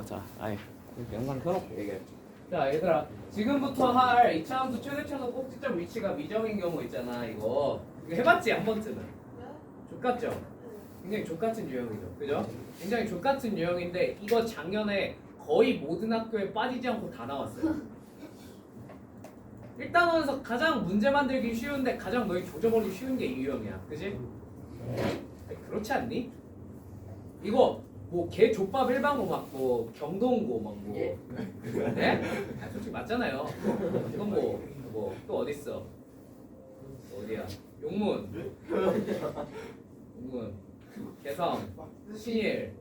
자, 아이 영상 켜놓고 얘기해. 자, 얘들아, 지금부터 할 이차함수 최대 최소 꼭지점 위치가 미정인 경우 있잖아. 이거 해봤지 한 번쯤은. 족같죠? 굉장히 족같은 유형이죠, 그죠? 굉장히 족같은 유형인데 이거 작년에 거의 모든 학교에 빠지지 않고 다 나왔어요. 일단원에서 가장 문제 만들기 쉬운데 가장 너희 조져버리기 쉬운 게 이 유형이야, 그지? 아니, 그렇지 않니? 이거 뭐 개 족밥 일반고 막뭐 경동고 막뭐 네? 아, 솔직히 맞잖아요. 이건 뭐 또 어딨어? 어디야? 용문, 개성, 신일.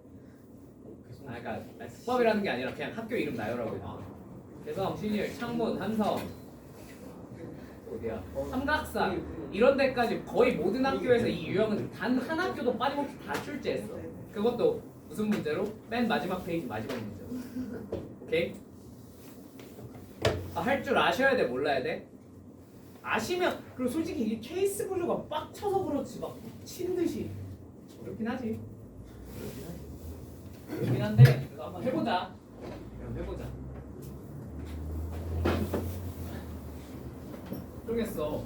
아, 그러니까 수법이라는 게 아니라 그냥 학교 이름 나열하고 있는 거. 개성, 신일, 창문, 한성. 어디야? 삼각산 이런 데까지 거의 모든 학교에서 이 유형은 단 한 학교도 빠짐없이 다 출제했어. 그것도 무슨 문제로? 맨 마지막 페이지 마지막 문제로. 오케이? 할 줄 아셔야 돼, 몰라야 돼? 아시면. 그리고 솔직히 이게 케이스 구조가 빡쳐서 그렇지 막 친 듯이 어렵긴 하지. 어렵긴 한데 그래도 한번 해보자. 그럼 해보자. 모르겠어.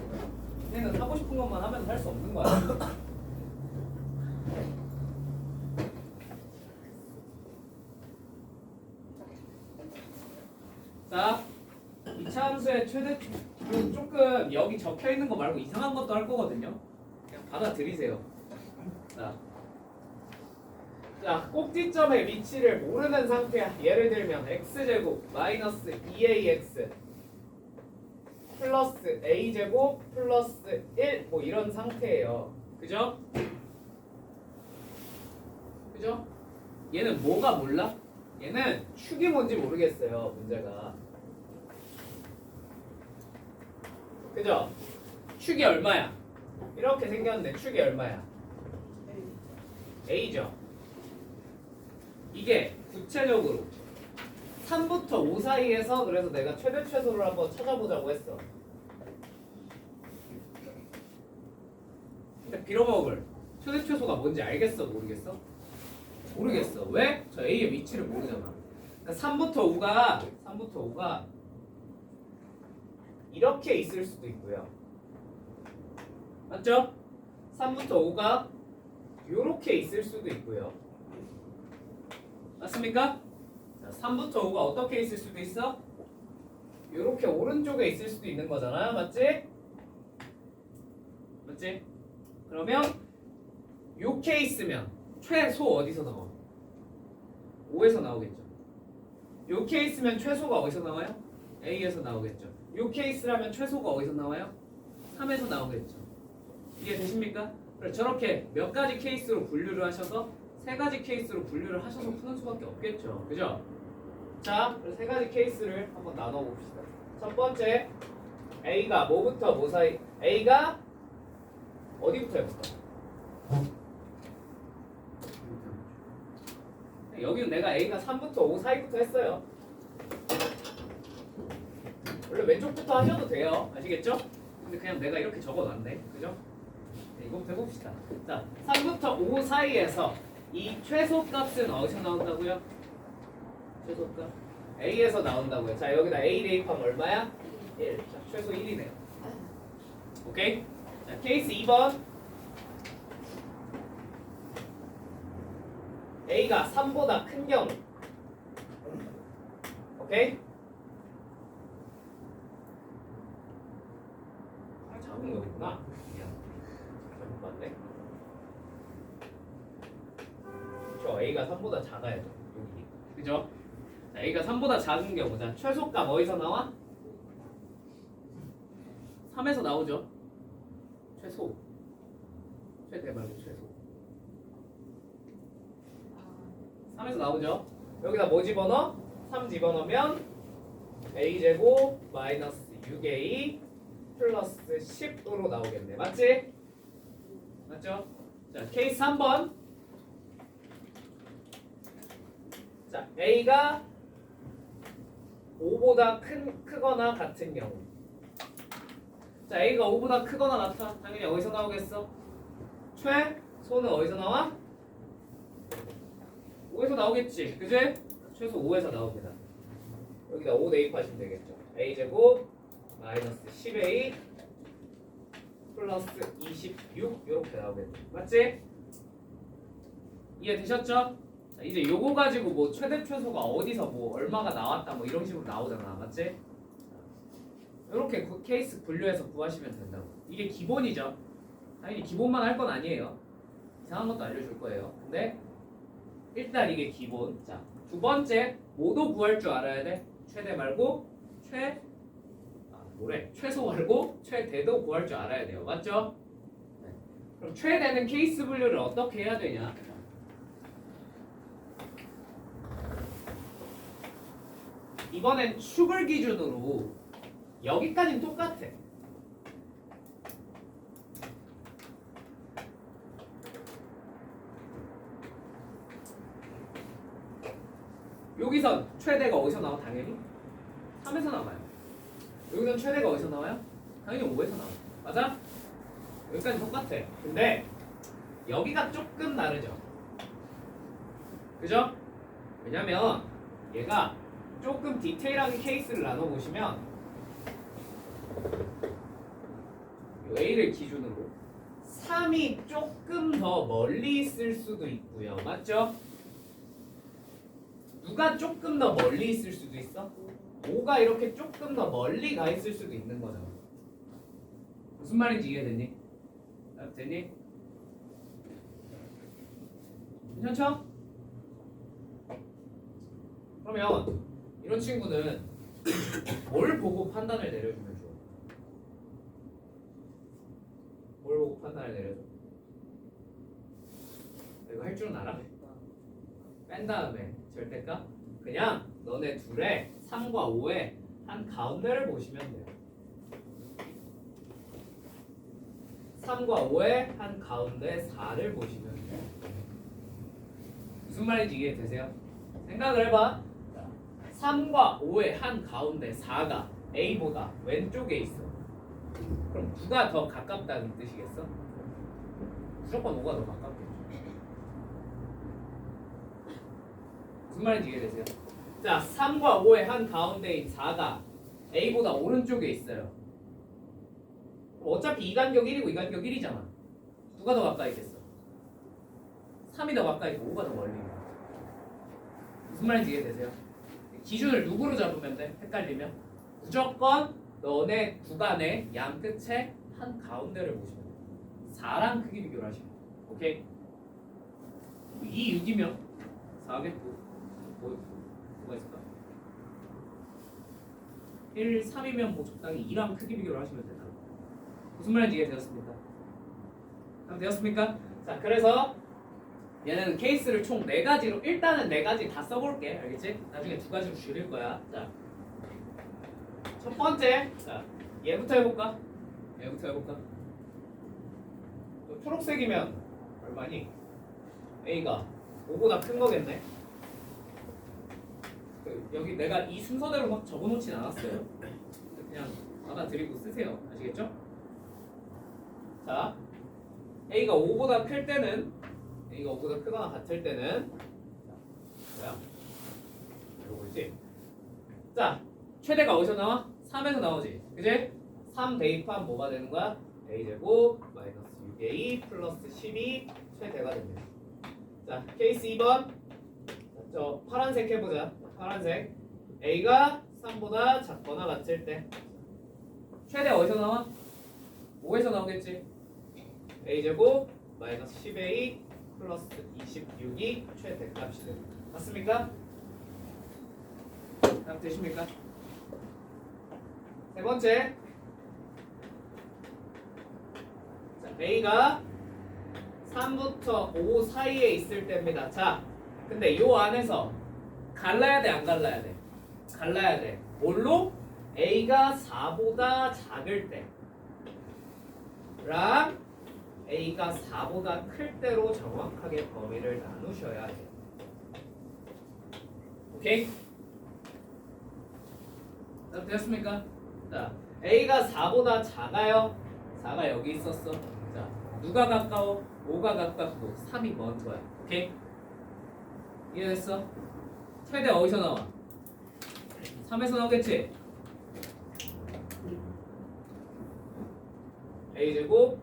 얘는 하고 싶은 것만 하면 할 수 없는 거야. 자, 이차 함수의 최대 조금 여기 적혀 있는 거 말고 이상한 것도 할 거거든요. 그냥 받아들이세요. 자, 꼭지점의 위치를 모르는 상태야. 예를 들면 x제곱 마이너스 2ax 플러스 a제곱 플러스 1 뭐 이런 상태예요. 그죠? 그죠? 얘는 뭐가 몰라? 얘는 축이 뭔지 모르겠어요, 문제가. 그죠? 축이 얼마야? 이렇게 생겼는데 축이 얼마야? A죠. 이게 구체적으로 3부터 5 사이에서 그래서 내가 최대 최소를 한번 찾아보자고 했어. 근데 빌어먹을 최대 최소가 뭔지 알겠어? 모르겠어? 모르겠어. 왜? 저 A의 위치를 모르잖아. 그러니까 3부터 5가 이렇게 있을 수도 있고요. 맞죠? 3부터 5가 이렇게 있을 수도 있고요. 맞습니까? 자, 3부터 5가 어떻게 있을 수도 있어? 이렇게 오른쪽에 있을 수도 있는 거잖아. 맞지? 맞지? 그러면 요 케이스면 최소 어디서 나와? 5에서 나오겠죠. 요 케이스면 최소가 어디서 나와요? A에서 나오겠죠. 요 케이스라면 최소가 어디서 나와요? 3에서 나오겠죠. 이해되십니까? 저렇게 몇 가지 케이스로 분류를 하셔서 세 가지 케이스로 분류를 하셔서 푸는 수밖에 없겠죠. 그죠? 자, 그래서 세 가지 케이스를 한번 나눠봅시다. 첫 번째, A가 뭐부터 뭐 사이? A가 어디부터 해볼까? 여기는 내가 A가 3부터 5 사이부터 했어요. 원래 왼쪽부터 하셔도 돼요. 아시겠죠? 근데 그냥 내가 이렇게 적어놨네. 그죠? 네, 이거부터 해봅시다. 자, 3부터 5 사이에서 이 최소값은 어디서 나온다고요? 최소값? A에서 나온다고요. 자, 여기다 A 대입하면 얼마야? 1. 자, 최소 1이네요. 오케이? 자, 케이스 2번. A가 3보다 큰 경우. 오케이? 작은 거구나. 잘못 봤네. 그렇죠. A가 3보다 작아야죠. 여기. 그죠? 자, A가 3보다 작은 경우. 자, 최소값 어디서 나와? 3에서 나오죠. 최소. 최대 말고 최소. 3에서 나오죠. 여기다 뭐 집어넣어? 3 집어넣으면 A제곱 마이너스 6A 플러스 10으로 나오겠네. 맞지? 맞죠? 자, 케이스 3번. 자, A가 5보다 크거나 같은 경우. 자, A가 5보다 크거나 같아. 당연히 어디서 나오겠어? 최소는 어디서 나와? 5에서 나오겠지. 그지? 최소 5에서 나옵니다. 여기다 5 대입하시면 되겠죠. a제곱 마이너스 10a 플러스 26 이렇게 나오겠네. 맞지? 이해되셨죠? 자, 이제 요거 가지고 뭐 최대 최소가 어디서 뭐 얼마가 나왔다 뭐 이런 식으로 나오잖아. 맞지? 이렇게 케이스 분류해서 구하시면 된다고. 이게 기본이죠. 당연히 기본만 할 건 아니에요. 이상한 것도 알려줄 거예요. 근데 일단 이게 기본. 자, 두 번째 뭐도 구할 줄 알아야 돼. 최대 말고 최소 말고 최대도 구할 줄 알아야 돼요. 맞죠? 네. 그럼 최대는 케이스 분류를 어떻게 해야 되냐? 이번엔 축을 기준으로 여기까지는 똑같아. 여기선 최대가 어디서 나와? 당연히 3에서 나와요. 여기선 최대가 어디서 나와요? 당연히 5에서 나와요. 맞아? 여기까지 똑같아. 근데 여기가 조금 다르죠. 그죠? 왜냐면 얘가 조금 디테일하게 케이스를 나눠보시면 A를 기준으로 3이 조금 더 멀리 있을 수도 있고요. 맞죠? 누가 조금 더 멀리 있을 수도 있어? 5가 이렇게 조금 더 멀리 가 있을 수도 있는 거잖아. 무슨 말인지 이해됐니? 됐니? 괜찮죠? 그러면 이런 친구는 뭘 보고 판단을 내려주면 좋아? 뭘 보고 판단을 내려줘? 이거 할 줄은 알아? 뺀 다음에 절대값? 그냥 너네 둘의 3과 5의 한 가운데를 보시면 돼요. 3과 5의 한 가운데 4를 보시면 돼요. 무슨 말인지 이해되세요? 생각을 해봐. 3과 5의 한 가운데 4가 A보다 왼쪽에 있어. 그럼 누가 더 가깝다는 뜻이겠어? 무조건 5가 더 가깝겠죠. 무슨 말인지 이해되세요? 자, 3과 5의 한 가운데인 4가 A보다 오른쪽에 있어요. 어차피 이 간격 1이고 이 간격 1이잖아. 누가 더 가까이 있겠어? 3이 더 가까이 있고 5가 더 멀리 있는 거야. 무슨 말인지 이해되세요? 기준을 누구로 잡으면 돼? 헷갈리면 무조건 너네 구간의 양 끝에 한 가운데를 보시면 돼. 4랑 크기 비교를 하시면 돼. 오케이? 2, 6이면 4겠고 뭐가 있을까? 1, 3이면 뭐 적당히 2랑 크기 비교를 하시면 된다. 무슨 말인지 이해되었습니까? 되었습니까? 자, 그래서 얘는 케이스를 총 4가지로 일단은 4가지 다 써볼게. 알겠지? 나중에 2가지로 줄일 거야. 자, 첫 번째, 자 얘부터 해볼까? 초록색이면 얼마니? A가 5보다 큰 거겠네. 여기 내가 이 순서대로 막 적어놓진 않았어요. 그냥 받아들이고 쓰세요. 아시겠죠? 자, A가 5보다 클 때는 A가 5보다 크거나 같을 때는 뭐야? 이거지. 자, 최대가 어디서 나와? 3에서 나오지. 그지? 3 대입하면 뭐가 되는 거야? A제곱 마이너스 6A 플러스 12 최대가 됩니다. 자, 케이스 2번. 저 파란색 해보자. 파란색. A가 3보다 작거나 같을 때 최대 어디서 나와? 5에서 나오겠지. A제곱 마이너스 10A 플러스 26이 최대값이 됩니다. 맞습니까? 답 되십니까? 세 번째. 자, A가 3부터 5 사이에 있을 때입니다. 자, 근데 요 안에서 갈라야 돼, 안 갈라야 돼? 갈라야 돼. 뭘로? A가 4보다 작을 때랑 A가 4보다 클 때로 정확하게 범위를 나누셔야 돼요. 오케이? 자, 되었습니까? 자, A가 4보다 작아요. 4가 여기 있었어. 자, 누가 가까워? 5가 가깝고 3이 먼 거야. 오케이? 이해됐어? 최대 어디서 나와? 3에서 나오겠지? a제곱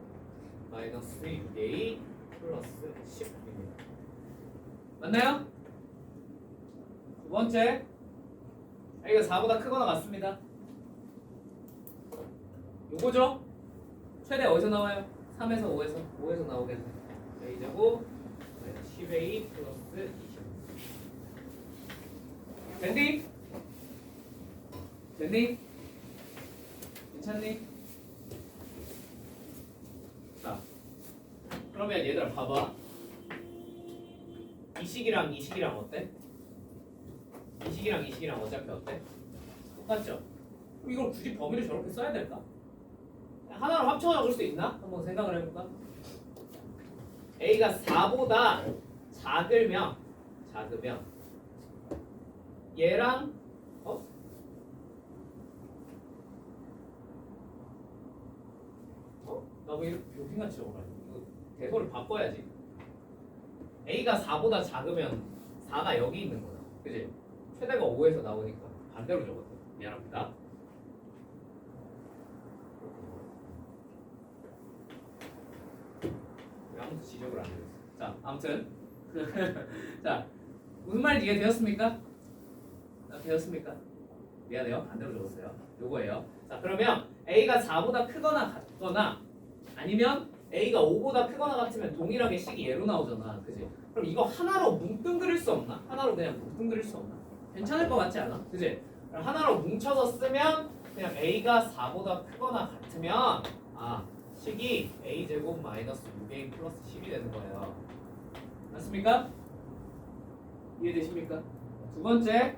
마이너스 6a 플러스 10입니다. 맞나요? 두 번째, a가 4보다 크거나 같습니다. 요거죠? 최대 어디서 나와요? 3에서 5에서 나오겠네. a제곱 10a 플러스 20. 됐니? 됐니? 괜찮니? 자, 그러면 얘들아 봐봐. 이 식이랑 어때? 이 식이랑 어차피 어때? 똑같죠? 그럼 이걸 굳이 범위를 저렇게 써야 될까? 하나로 합쳐 적을 수 있나? 한번 생각을 해볼까? a가 4보다 작으면 얘랑 나 왜 이렇게 교핑같이 적어가지고 이거 대소를 바꿔야지. a가 4보다 작으면 4가 여기 있는 거야. 그지? 최대가 5에서 나오니까 반대로 적었어. 미안합니다. 왜 아무도 지적을 안 해줬어. 자, 아무튼 자, 무슨 말인지 이해되었습니까? 되었습니까? 미안해요. 반대로 적었어요. 요거예요. 자, 그러면 a가 4보다 크거나 같거나 아니면 a가 5보다 크거나 같으면 동일하게 식이 얘로 나오잖아. 그지? 그럼 이거 하나로 뭉뚱 그릴 수 없나? 하나로 그냥 뭉뚱 그릴 수 없나? 괜찮을 것 같지 않아? 그지? 그럼 하나로 뭉쳐서 쓰면 그냥 a가 4보다 크거나 같으면 식이 a제곱 마이너스 6a 플러스 10이 되는 거예요. 맞습니까? 이해되십니까? 두 번째,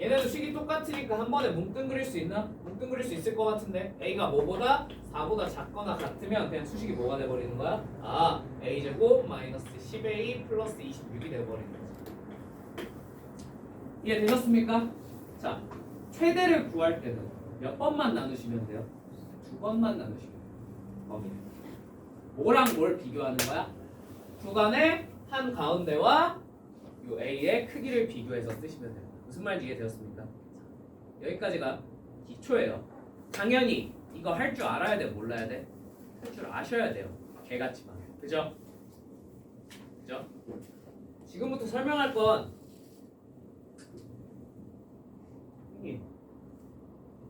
얘네도 식이 똑같으니까 한 번에 뭉뚱 그릴 수 있나? 뭉뚱 그릴 수 있을 것 같은데 a가 뭐보다 4보다 작거나 같으면 그냥 수식이 뭐가 돼버리는 거야? a제곱 마이너스 10a 플러스 26이 돼버리는 거지. 이해되셨습니까? 자, 최대를 구할 때는 몇 번만 나누시면 돼요? 2번만 나누시면 돼요. 범위를. 뭐랑 뭘 비교하는 거야? 구간의 한 가운데와 요 a의 크기를 비교해서 쓰시면 돼요. 무슨 말인지 이해되었습니까? 여기까지가 기초예요. 당연히 이거 할 줄 알아야 돼, 몰라야 돼? 할 줄 아셔야 돼요. 개같지만. 그죠? 그죠? 지금부터 설명할 건 형님,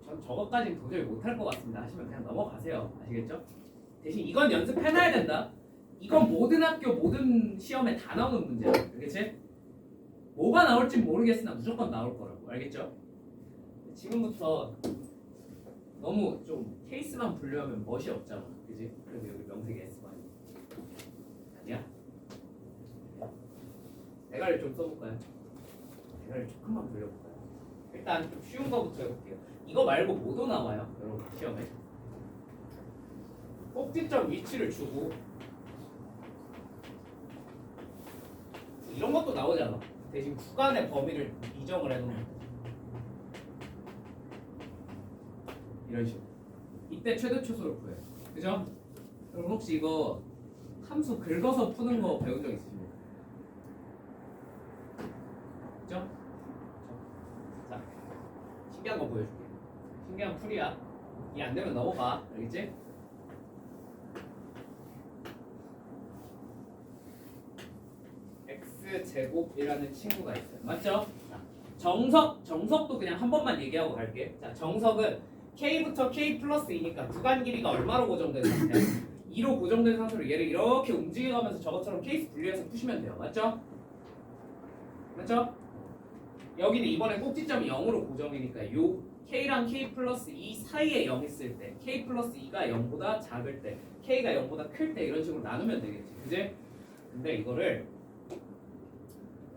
전 저것까지는 도저히 못할 것 같습니다 하시면 그냥 넘어가세요. 아시겠죠? 대신 이건 연습해놔야 된다. 이건 모든 학교 모든 시험에 다 나오는 문제야. 알겠지? 뭐가 나올지 모르겠으나 무조건 나올 거라고. 알겠죠? 지금부터 너무 좀 케이스만 분류하면 멋이 없잖아. 그지? 그래서 여기 명색이 S만 아니야? 대가를 좀 써볼까요? 대가를 조금만 불려볼까요? 일단 좀 쉬운 거부터 해볼게요. 이거 말고 뭐도 나와요, 여러분 시험에. 꼭지점 위치를 주고 이런 것도 나오잖아. 대신 구간의 범위를 이정을 해놓는 거. 이런 식으로. 이때 최대 최소를 구해요. 그죠? 그럼 혹시 이거 함수 긁어서 푸는 거 배운 적 있으십니까? 그죠? 자, 신기한 거 보여줄게. 신기한 풀이야. 이 안 되면 넘어가. 알겠지? X제곱이라는 친구가 있어요. 맞죠? 자, 정석도 그냥 한 번만 얘기하고 갈게. 자, 정석은 K부터 K 플러스 2니까 구간 길이가 얼마로 고정된 상태야? 2로 고정된 상태로 얘를 이렇게 움직여가면서 저것처럼 케이스 분리해서 푸시면 돼요. 맞죠? 맞죠? 여기는 이번에 꼭지점이 0으로 고정이니까 요 K랑 K 플러스 2 사이에 0 있을 때 K 플러스 2가 0보다 작을 때 K가 0보다 클 때 이런 식으로 나누면 되겠지. 그지? 근데 이거를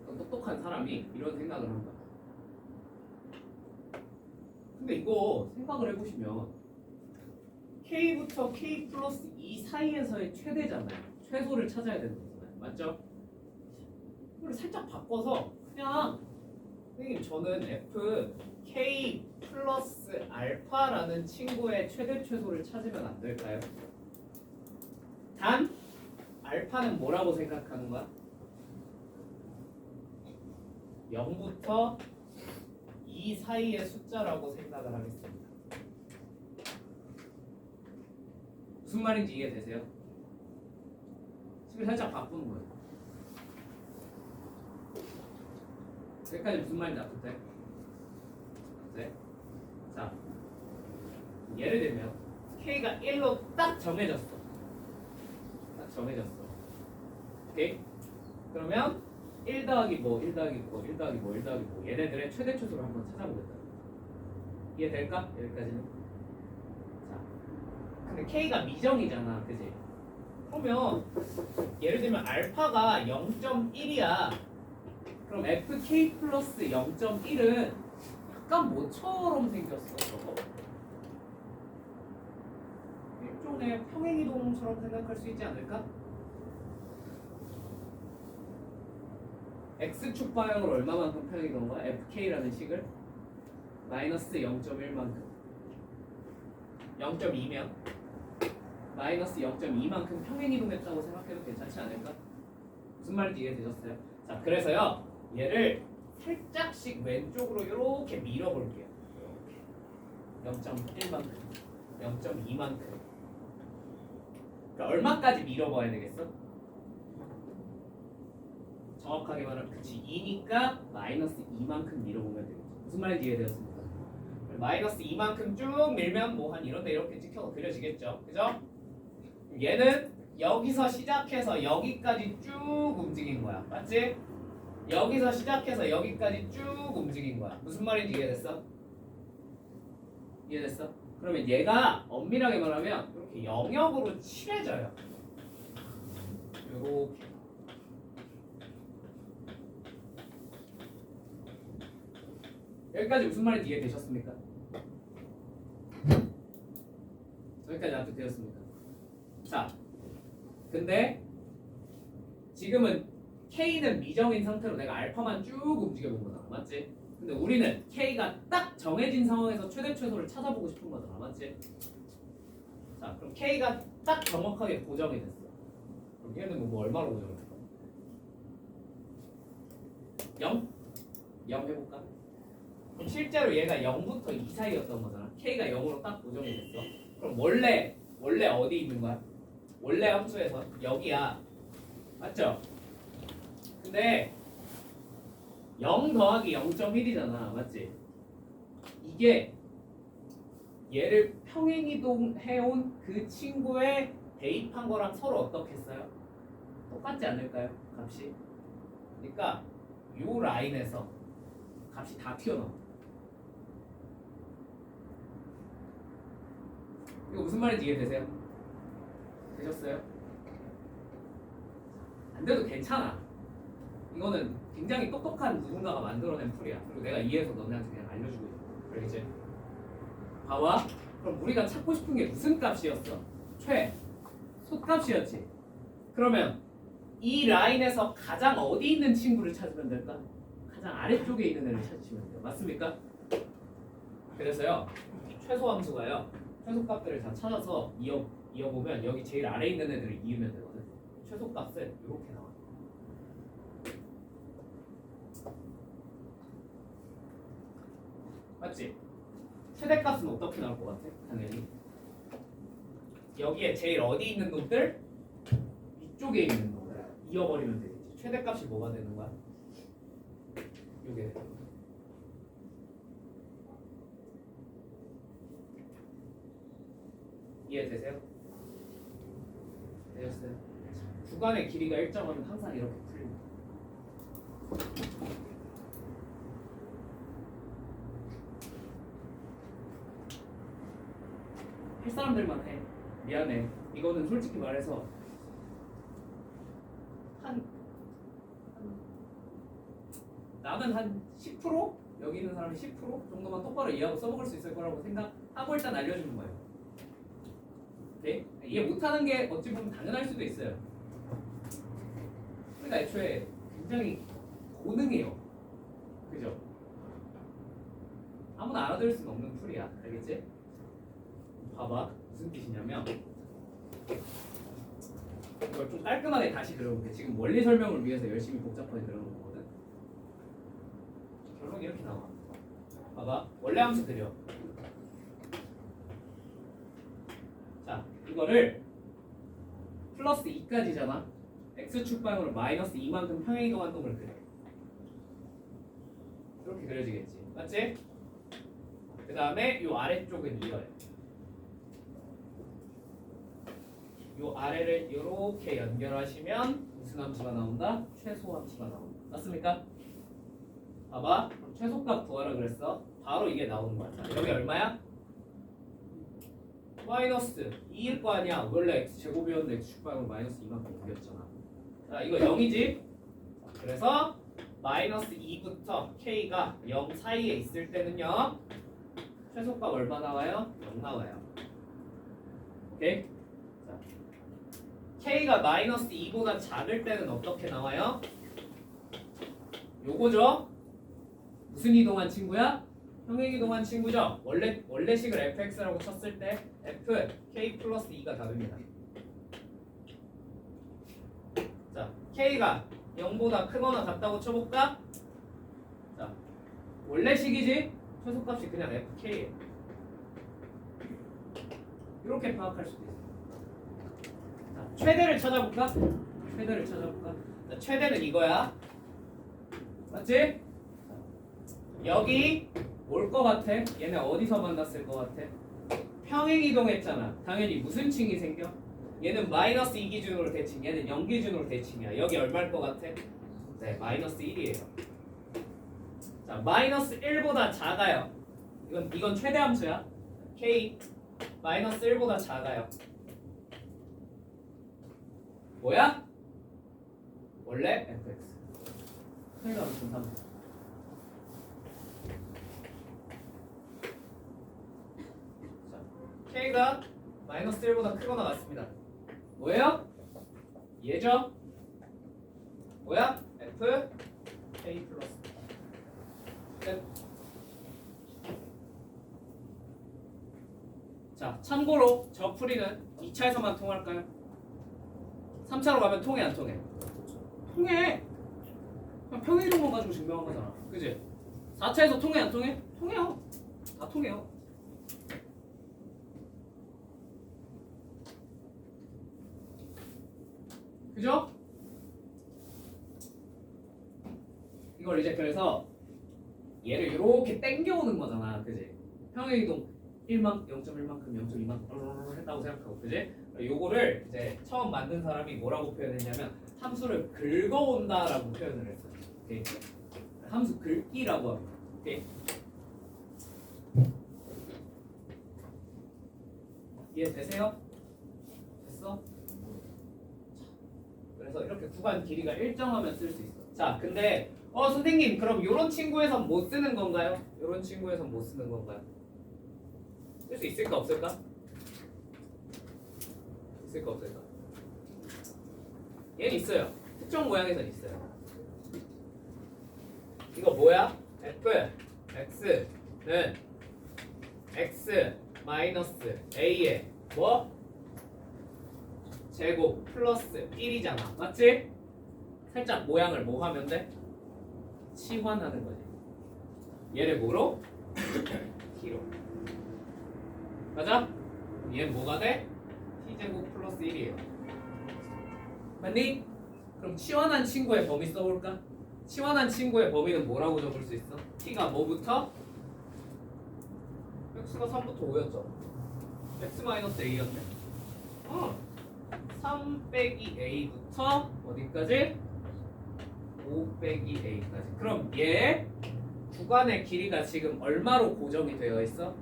어떤 똑똑한 사람이 이런 생각을 한 거야. 근데 이거 생각을 해보시면 K부터 K 플러스 2 사이에서의 최대잖아요. 최소를 찾아야 되는 거잖아요. 맞죠? 이걸 살짝 바꿔서 그냥 선생님 저는 F K 플러스 알파라는 친구의 최대 최소를 찾으면 안 될까요? 단 알파는 뭐라고 생각하는 거야? 0부터 2 사이의 숫자라고 생각을 하겠습니다. 무슨 말인지 이해되세요? 식을 살짝 바꾸는 거예요. 여기까지 무슨 말인지 알겠어요? 네. 자, 예를 들면 K가 1로 딱 정해졌어. 딱 정해졌어. 오케이? 그러면 1 더하기 뭐, 1 더하기 뭐, 1 더하기 뭐, 1 더하기 뭐 얘네들의 최대 초수를 한번 찾아보겠다. 이해될까? 여기까지는? 자, 근데 K가 미정이잖아. 그지? 그러면 예를 들면 알파가 0.1이야. 그럼 FK 플러스 0.1은 약간 뭐처럼 생겼어, 저거. 일종의 평행이동처럼 생각할 수 있지 않을까? X축 방향으로 얼마만큼 평행이동한 거야? FK라는 식을? 마이너스 0.1만큼. 0.2면 마이너스 0.2만큼 평행이동했다고 생각해도 괜찮지 않을까? 무슨 말인지 이해되셨어요? 자, 그래서요 얘를 살짝씩 왼쪽으로 이렇게 밀어볼게요. 이렇게 0.1만큼, 0.2만큼. 그러니까 얼마까지 밀어봐야 되겠어? 정확하게 말하면 그치 2니까 마이너스 2만큼 밀어보면 되겠죠. 무슨 말인지 이해되었습니까? 마이너스 2만큼 쭉 밀면 뭐 한 이런데 이렇게 찍혀서 그려지겠죠. 그죠? 얘는 여기서 시작해서 여기까지 쭉 움직인 거야. 맞지? 여기서 시작해서 여기까지 쭉 움직인 거야. 무슨 말인지 이해됐어? 이해됐어? 그러면 얘가 엄밀하게 말하면 이렇게 영역으로 칠해져요. 요렇게. 여기까지 무슨 말인지 이해되셨습니까? 여기까지 납득되었습니까? 자, 근데 지금은 K는 미정인 상태로 내가 알파만 쭉 움직여본 거잖아. 맞지? 근데 우리는 K가 딱 정해진 상황에서 최대 최소를 찾아보고 싶은 거잖아. 맞지? 자, 그럼 K가 딱 정확하게 고정이 됐어. 그럼 얘는 뭐 얼마로 고정할까? 0? 0 해볼까? 그럼 실제로 얘가 0부터 2 사이였던 거잖아. K가 0으로 딱 고정이 됐어. 그럼 원래 어디 있는 거야? 원래 함수에서 여기야. 맞죠? 근데 0 더하기 0.1이잖아. 맞지? 이게 얘를 평행이동해온 그 친구의 대입한 거랑 서로 어떻게 써요? 똑같지 않을까요? 값이? 그러니까 요 라인에서 값이 다 튀어나와. 이거 무슨 말인지 이해되세요? 되셨어요? 안 돼도 괜찮아. 이거는 굉장히 똑똑한 누군가가 만들어낸 풀이야. 그리고 내가 이해해서 너네한테 그냥 알려주고 있어. 알겠지? 봐봐. 그럼 우리가 찾고 싶은 게 무슨 값이었어? 소값이었지. 그러면 이 라인에서 가장 어디 있는 친구를 찾으면 될까? 가장 아래쪽에 있는 애를 찾으시면 돼요. 맞습니까? 그래서요 최소함수가요 최소값들을 다 찾아서 이어보면 여기 제일 아래에 있는 애들을 이으면 되거든. 최소값은 이렇게 나와요. 맞지? 최대값은 어떻게 나올 것 같아? 당연히 여기에 제일 어디 있는 놈들? 위쪽에 있는 놈들 이어버리면 되겠지. 최대값이 뭐가 되는 거야? 요게 되는 거야. 이해되세요? 되셨어요? 구간의 길이가 일정하면 항상 이렇게 풀립니다. 할 사람들만 해. 미안해. 이거는 솔직히 말해서 나는 한 10%? 여기 있는 사람이 10% 정도만 똑바로 이해하고 써먹을 수 있을 거라고 생각하고 일단 알려주는 거예요. 오케이? 이해 못하는 게 어찌 보면 당연할 수도 있어요. 그러니까 애초에 굉장히 고능해요. 그죠? 아무나 알아들을 수는 없는 풀이야. 알겠지? 봐봐. 무슨 뜻이냐면 이걸 좀 깔끔하게 다시 들어볼게. 지금 원리 설명을 위해서 열심히 복잡하게 들어본 거거든. 그럼 이렇게 나와. 봐봐. 원래 함수 그려. 자, 이거를 플러스 2까지잖아. x축방으로 마이너스 2만큼 평행이동한 동을 그려. 이렇게 그려지겠지. 맞지? 그 다음에 요 아래쪽은 이거예요. 요 아래를 이렇게 연결하시면 무슨 함수가 나온다? 최소 함수가 나온다. 맞습니까? 봐봐. 그럼 최소값 구하라 그랬어. 바로 이게 나오는 거야. 자, 여기 얼마야? 마이너스 2일 거 아니야. 원래 x제곱이었는데 x축방으로 마이너스 2만큼 옮겼잖아. 자, 이거 0이지? 그래서 마이너스 2부터 k가 0 사이에 있을 때는요. 최소값 얼마 나와요? 0 나와요. 오케이? 자, k가 마이너스 2보다 작을 때는 어떻게 나와요? 요거죠? 무슨 이동한 친구야? 평행이동한 친구죠? 원래식을 fx라고 쳤을 때 f, k 플러스 2가 답입니다. 자, k가 0보다 크거나 같다고 쳐볼까? 자, 원래식이지? 최소값이 그냥 fk예요. 이렇게 파악할 수도 있어. 자, 최대를 찾아볼까? 자, 최대는 이거야. 맞지? 여기 올 것 같아? 얘네 어디서 만났을 것 같아? 평행이동했잖아. 당연히 무슨 층이 생겨? 얘는 마이너스 2 기준으로 대칭, 얘는 0 기준으로 대칭이야. 여기 얼마일 것 같아? 네, 마이너스 1이에요. 자, 마이너스 1보다 작아요. 이건 최대 함수야. k 마이너스 1보다 작아요. 뭐야? 원래 fx. k가 무슨 함수? k가 마이너스 1보다 크거나 같습니다. 뭐예요? 얘죠? 뭐야? f k 플러스 끝. 자, 참고로 저 풀이는 2차에서만 통할까요? 3차로 가면 통해 안 통해? 통해. 그냥 평행이동만 가지고 증명한 거잖아. 그지? 4차에서 통해 안 통해? 통해요. 다 통해요. 그죠? 이걸 이제 그래서 얘를 이렇게 당겨오는 거잖아. 그지? 평행이동 0.1만큼 0.2만큼 했다고 생각하고. 그지? 요거를 이제 처음 만든 사람이 뭐라고 표현했냐면 함수를 긁어온다라고 표현을 했어. 오케이? 함수 긁기라고 합니다. 오케이? 이해되세요? 됐어? 그래서 이렇게 구간 길이가 일정하면 쓸 수 있어. 자, 근데 선생님 그럼 요런 친구에선 못 쓰는 건가요? 요런 친구에선 못 쓰는 건가요? 쓸 수 있을까 없을까? 있을까 없을까? 얘는 있어요. 특정 모양에선 있어요. 이거 뭐야? f x는 x 마이너스 a의 뭐? 제곱 플러스 1이잖아. 맞지? 살짝 모양을 뭐 하면 돼? 치환하는 거지. 얘를 뭐로? t로. 맞아? 그럼 얘는 뭐가 돼? t제곱 플러스 1이에요. 맞니? 그럼 치환한 친구의 범위 써볼까? 치환한 친구의 범위는 뭐라고 적을 수 있어? t가 뭐부터? x가 3부터 5였죠. x-a였네. 3 빼기 a부터 어디까지? 5 빼기 a까지. 그럼 얘 구간의 길이가 지금 얼마로 고정이 되어 있어?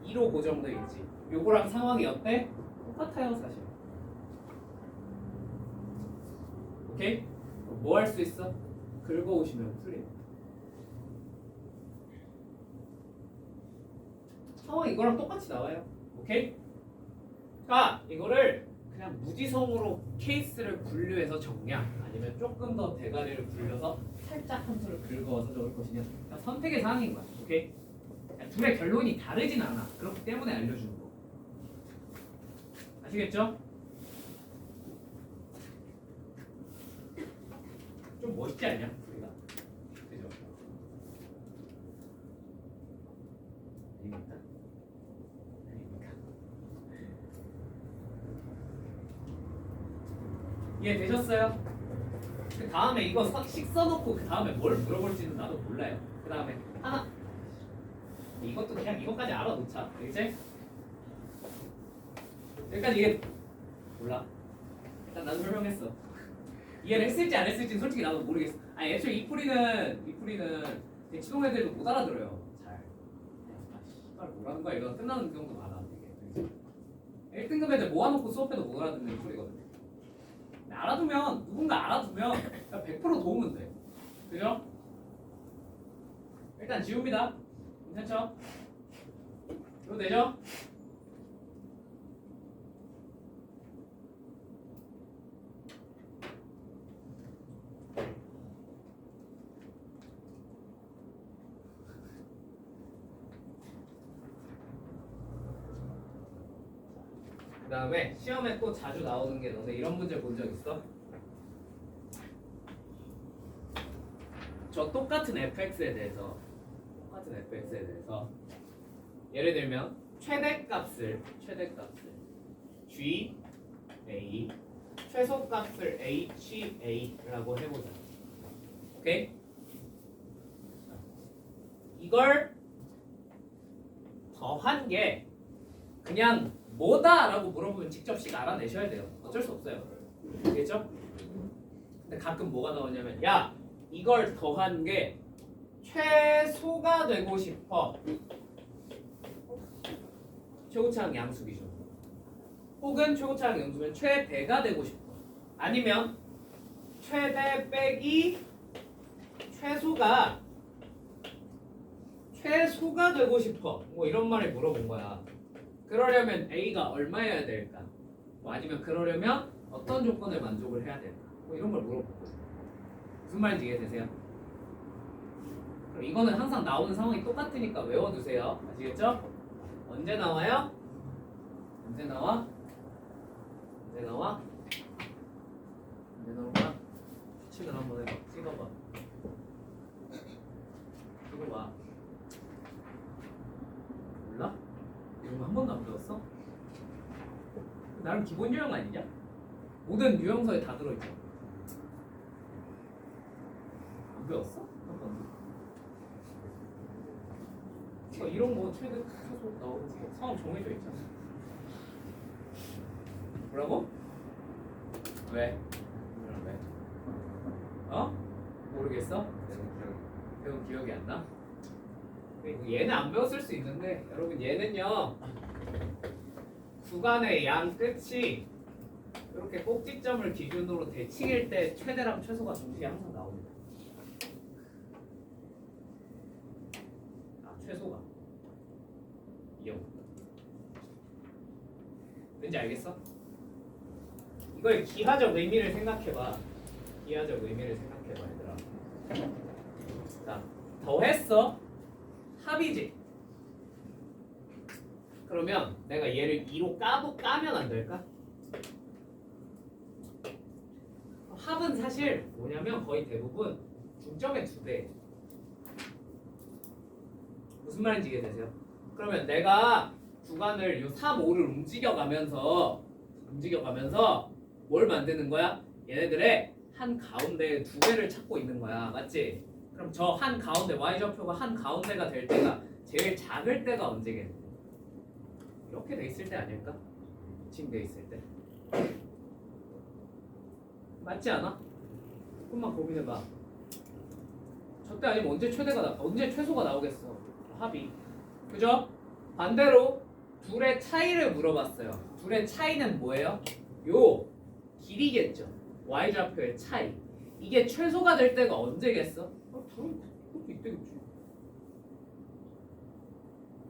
2로 고정되어 있지. 요거랑 상황이 어때? 똑같아요 사실. 오케이? 뭐 할 수 있어? 긁어오시면 풀려. 상황이 이거랑 똑같이 나와요. 오케이? 자, 이거를 그냥 무지성으로 케이스를 분류해서 적냐, 아니면 조금 더 대가리를 굴려서 살짝 함수를 긁어서 적을 것이냐, 그냥 선택의 사항인 거야. 오케이? 둘의 결론이 다르진 않아. 그렇기 때문에 알려주는 거. 아시겠죠? 좀 멋있지 않냐? 우리가. 그죠? 이해되셨어요? 그 다음에 이거 식 써놓고 그 다음에 뭘 물어볼지는 나도 몰라요. 그 다음에 하나 이것도 그냥 이것까지 알아놓자. 알겠지? 여기까지 이해 몰라. 일단 나도 설명했어. 이해를 했을지 안 했을지는 솔직히 나도 모르겠어. 아니 애초에 이 풀이는 지동 애들도 못 알아들어요. 잘. 아 뭐라는 거야? 이거 끝나는 경우도 많아. 되게. 1등급 애들 모아놓고 수업해도 못 알아듣는 풀이거든. 알아두면 누군가 알아두면 100% 도움은 돼. 그죠? 일단 지웁니다. 괜찮죠? 이거 되죠? 그 다음에 시험에 또 자주 나오는 게 너네 이런 문제 본 적 있어? 저 똑같은 fx에 대해서 예를 들면 최대값을 g a 최소값을 h a라고 해보자. 오케이? 이걸 더한 게 그냥 뭐다라고 물어보면 직접씩 알아내셔야 돼요. 어쩔 수 없어요. 알겠죠? 근데 가끔 뭐가 나오냐면 야 이걸 더한 게 최소가 되고 싶어. 최고차항 양수기죠. 혹은 최고차항 양수면 최대가 되고 싶어. 아니면 최대 빼기 최소가 되고 싶어. 뭐 이런 말을 물어본 거야. 그러려면 A가 얼마여야 될까? 뭐 아니면 그러려면 어떤 조건을 만족을 해야 될까? 뭐 이런 걸 물어보고 무슨 말인지 이해되세요? 그럼 이거는 항상 나오는 상황이 똑같으니까 외워두세요. 아시겠죠? 언제 나와요? 언제 나와? 추측을 한번 해봐. 찍어봐. 찍어봐. 몰라? 이런 거 한 번도 안 배웠어? 나름 기본 유형 아니냐? 모든 유형서에 다 들어있죠. 안 배웠어? 한 번도. 이런 거 최대 최소 나오고 상황 정해져 있잖아. 뭐라고? 왜? 왜? 어? 모르겠어? 배운 기억이 안 나? 얘는 안 배웠을 수 있는데 여러분 얘는요 구간의 양 끝이 이렇게 꼭지점을 기준으로 대칭일 때 최대랑 최소가 동시에 항상 나옵니다. 최소가 이형 왠지 알겠어? 이걸 기하적 의미를 생각해봐. 얘들아. 자, 더했어. 합이지. 그러면 내가 얘를 2로 까면 안 될까? 합은 사실 뭐냐면 거의 대부분 중점의 2배. 무슨 말인지 이해되세요? 그러면 내가 구간을 요 3, 5를 움직여가면서 뭘 만드는 거야? 얘네들의 한 가운데 2배를 찾고 있는 거야. 맞지? 그럼 저 한 가운데 y좌표가 한 가운데가 될 때가 제일 작을 때가 언제겠니? 이렇게 돼 있을 때 아닐까? 지금 돼 있을 때. 맞지 않아? 조금만 고민해봐. 저때 아니면 언제 최소가 나오겠어? 합이. 그죠? 반대로 둘의 차이를 물어봤어요. 둘의 차이는 뭐예요? 요 길이겠죠. y좌표의 차이. 이게 최소가 될 때가 언제겠어? 당연히 그것도 이때겠지.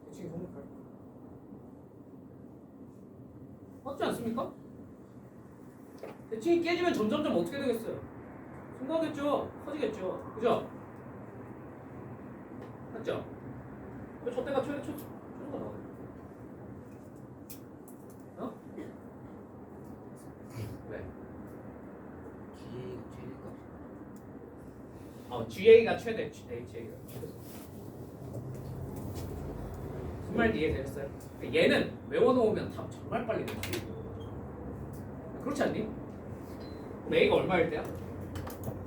대칭이 성립할. 맞지 않습니까? 대칭이 깨지면 점점점 어떻게 되겠어요? 성공하겠죠? 커지겠죠? 그죠? 맞죠? 왜 저 때가 최소가 나와요? 어? 왜? GA가 최대, HA가 최대. 무슨 말인지 이해되셨어요? 얘는 외워놓으면 답 정말 빨리 돼. 그렇지 않니? 그럼 A가 얼마일 때야?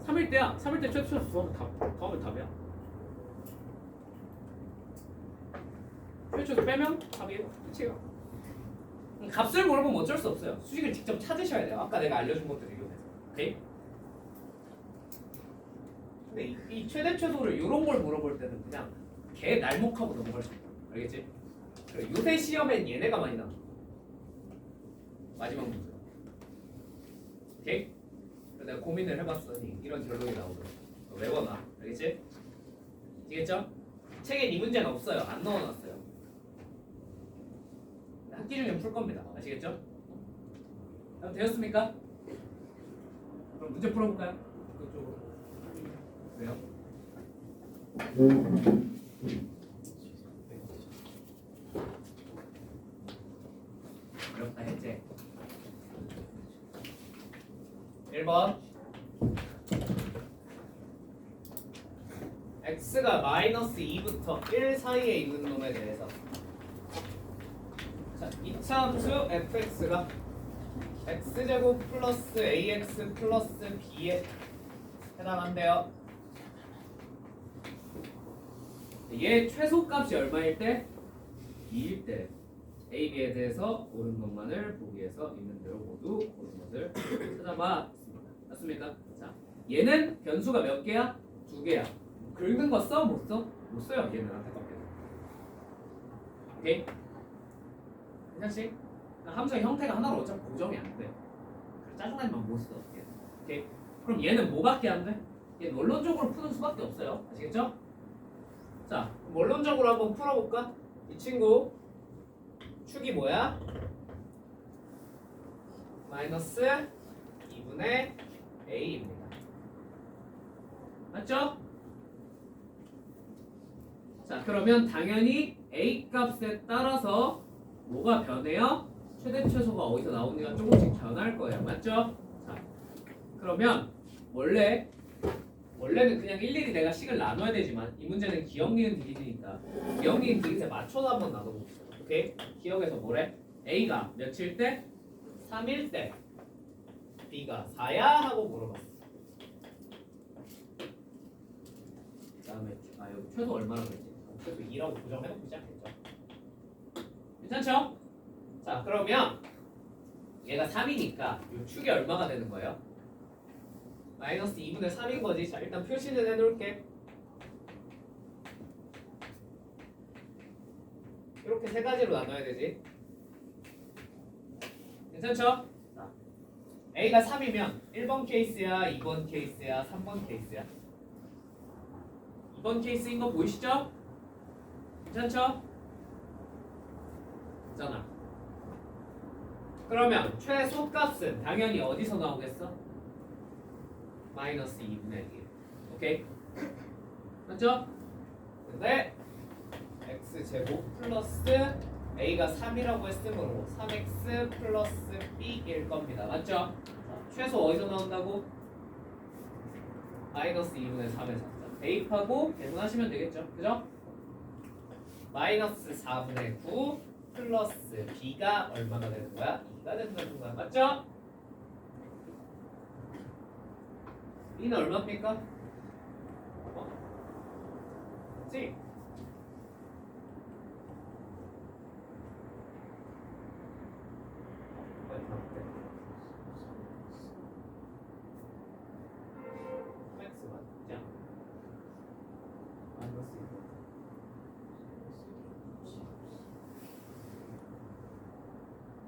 3일 때야. 3일 때 최소 더하면 답이야. 최소 빼면 답이에요. 끝이에요. 값을 물어보면 어쩔 수 없어요. 수식을 직접 찾으셔야 돼요. 아까 내가 알려준 것들 이용해서. 오케이? 근데 이 최대 최소를 이런 걸 물어볼 때는 그냥 개 날목하고 넘어갈 수 있다. 알겠지? 그래, 요새 시험엔 얘네가 많이 나와. 마지막 문제. 오케이? 그래서 내가 고민을 해봤더니 이런 결론이 나오더라고. 외워놔. 알겠지? 아시겠죠? 책에 이 문제는 없어요. 안 넣어놨어요. 학기 중에 풀 겁니다. 아시겠죠? 그럼 되었습니까? 그럼 문제 풀어볼까요? 그쪽으로. 왜요? 어렵다 했지? 1번 x가 마이너스 2부터 1 사이에 있는 놈에 대해서 자, 이차함수 fx가 x제곱 플러스 ax 플러스 b에 해당한대요. 얘 최소값이 얼마일 때? 2일 때 a, b에 대해서 옳은 것만을 보기 위해서 있는 대로 모두 옳은 것을 찾아봤습니다. 맞습니까? 자, 얘는 변수가 몇 개야? 2개야. 긁는 거 써? 못 써? 못 써요. 얘는 안타깝게도. 오케이? 괜찮지? 함수의 형태가 하나로 어차피 고정이 안 돼. 짜증나지만 못 써. 오케이? 그럼 얘는 뭐밖에 안 돼? 얘는 원론적으로 푸는 수밖에 없어요. 아시겠죠? 자, 원론적으로 한번 풀어볼까? 이 친구 축이 뭐야? 마이너스 2분의 a입니다. 맞죠? 자, 그러면 당연히 a 값에 따라서 뭐가 변해요? 최대 최소가 어디서 나오는지가 조금씩 변할 거예요. 맞죠? 자, 그러면 원래는 그냥 일일이 내가 식을 나눠야 되지만 이 문제는 기억, 니은, 디귿이니까 기억, 니은, 디귿에 맞춰서 한번 나눠봅시다. 오케이? 기억에서 뭐래? A가 몇일 때? 3일 때 B가 4야? 하고 물어봤어. 그 다음에 여기 최소 얼마나 되지? 최소 2라고 고정해놓고 시작했죠. 괜찮죠? 자, 그러면 얘가 3이니까 이 축이 얼마가 되는 거예요? 마이너스 2분의 3인 거지. 자, 일단 표시는 해놓을게. 이렇게 세 가지로 나눠야 되지. 괜찮죠? 자, A가 3이면 1번 케이스야, 2번 케이스야, 3번 케이스야. 2번 케이스인 거 보이시죠? 괜찮죠? 있잖아. 그러면 최소값은 당연히 어디서 나오겠어? 마이너스 2분의 1. 오케이? 맞죠? 근데 x제곱 플러스 a가 3이라고 했으므로 3x 플러스 b일 겁니다. 맞죠? 자, 최소 어디서 나온다고? 마이너스 2분의 3에서. 대입하고 계산하시면 되겠죠? 그죠? 마이너스 4분의 9 플러스 b가 얼마가 되는 거야? 2가 된다는 거야. 맞죠? b는 얼마입니까? 그치? x 맞죠? 마이너스 2.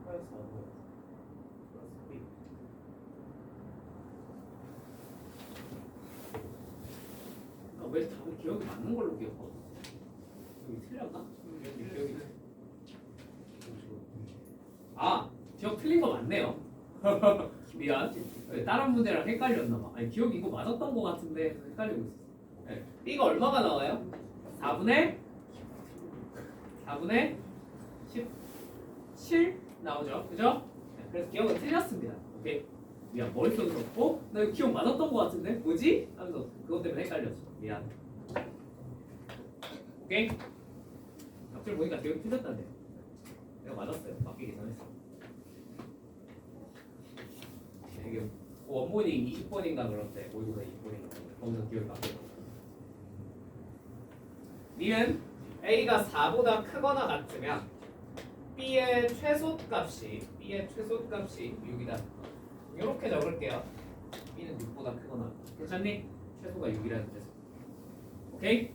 플러스 4분 플러스 b. 왜 답이 기억이 맞는 걸로 기억하고 여기 틀렸나? 기억이 아 기억 틀린 거 맞네요. 미안. 다른 문제랑 헷갈렸나 봐. 아니 기억 이거 맞았던 거 같은데 헷갈리고 있었어. 네. B가 얼마가 나와요? 4분의 17 나오죠. 그죠? 네. 그래서 기억은 틀렸습니다. 오케이. 미안 머릿속에서 나 이거 기억 맞았던 거 같은데 뭐지? 하면서 그것 때문에 헷갈렸어. 미안. 오케이? 갑자기 보니까 기억이 틀렸다네. 내가 맞았어요. 맞게 계산했어. 이게 원본이 20번인가 그렇대. 모의고사 20번인가. 거기서 기억이 바뀌어. 니은 A가 4보다 크거나 같으면 B의 최소값이 6이다. 이렇게 적을게요. B는 6보다 크거나. 괜찮니? 최소가 6이라는 뜻. 오케이?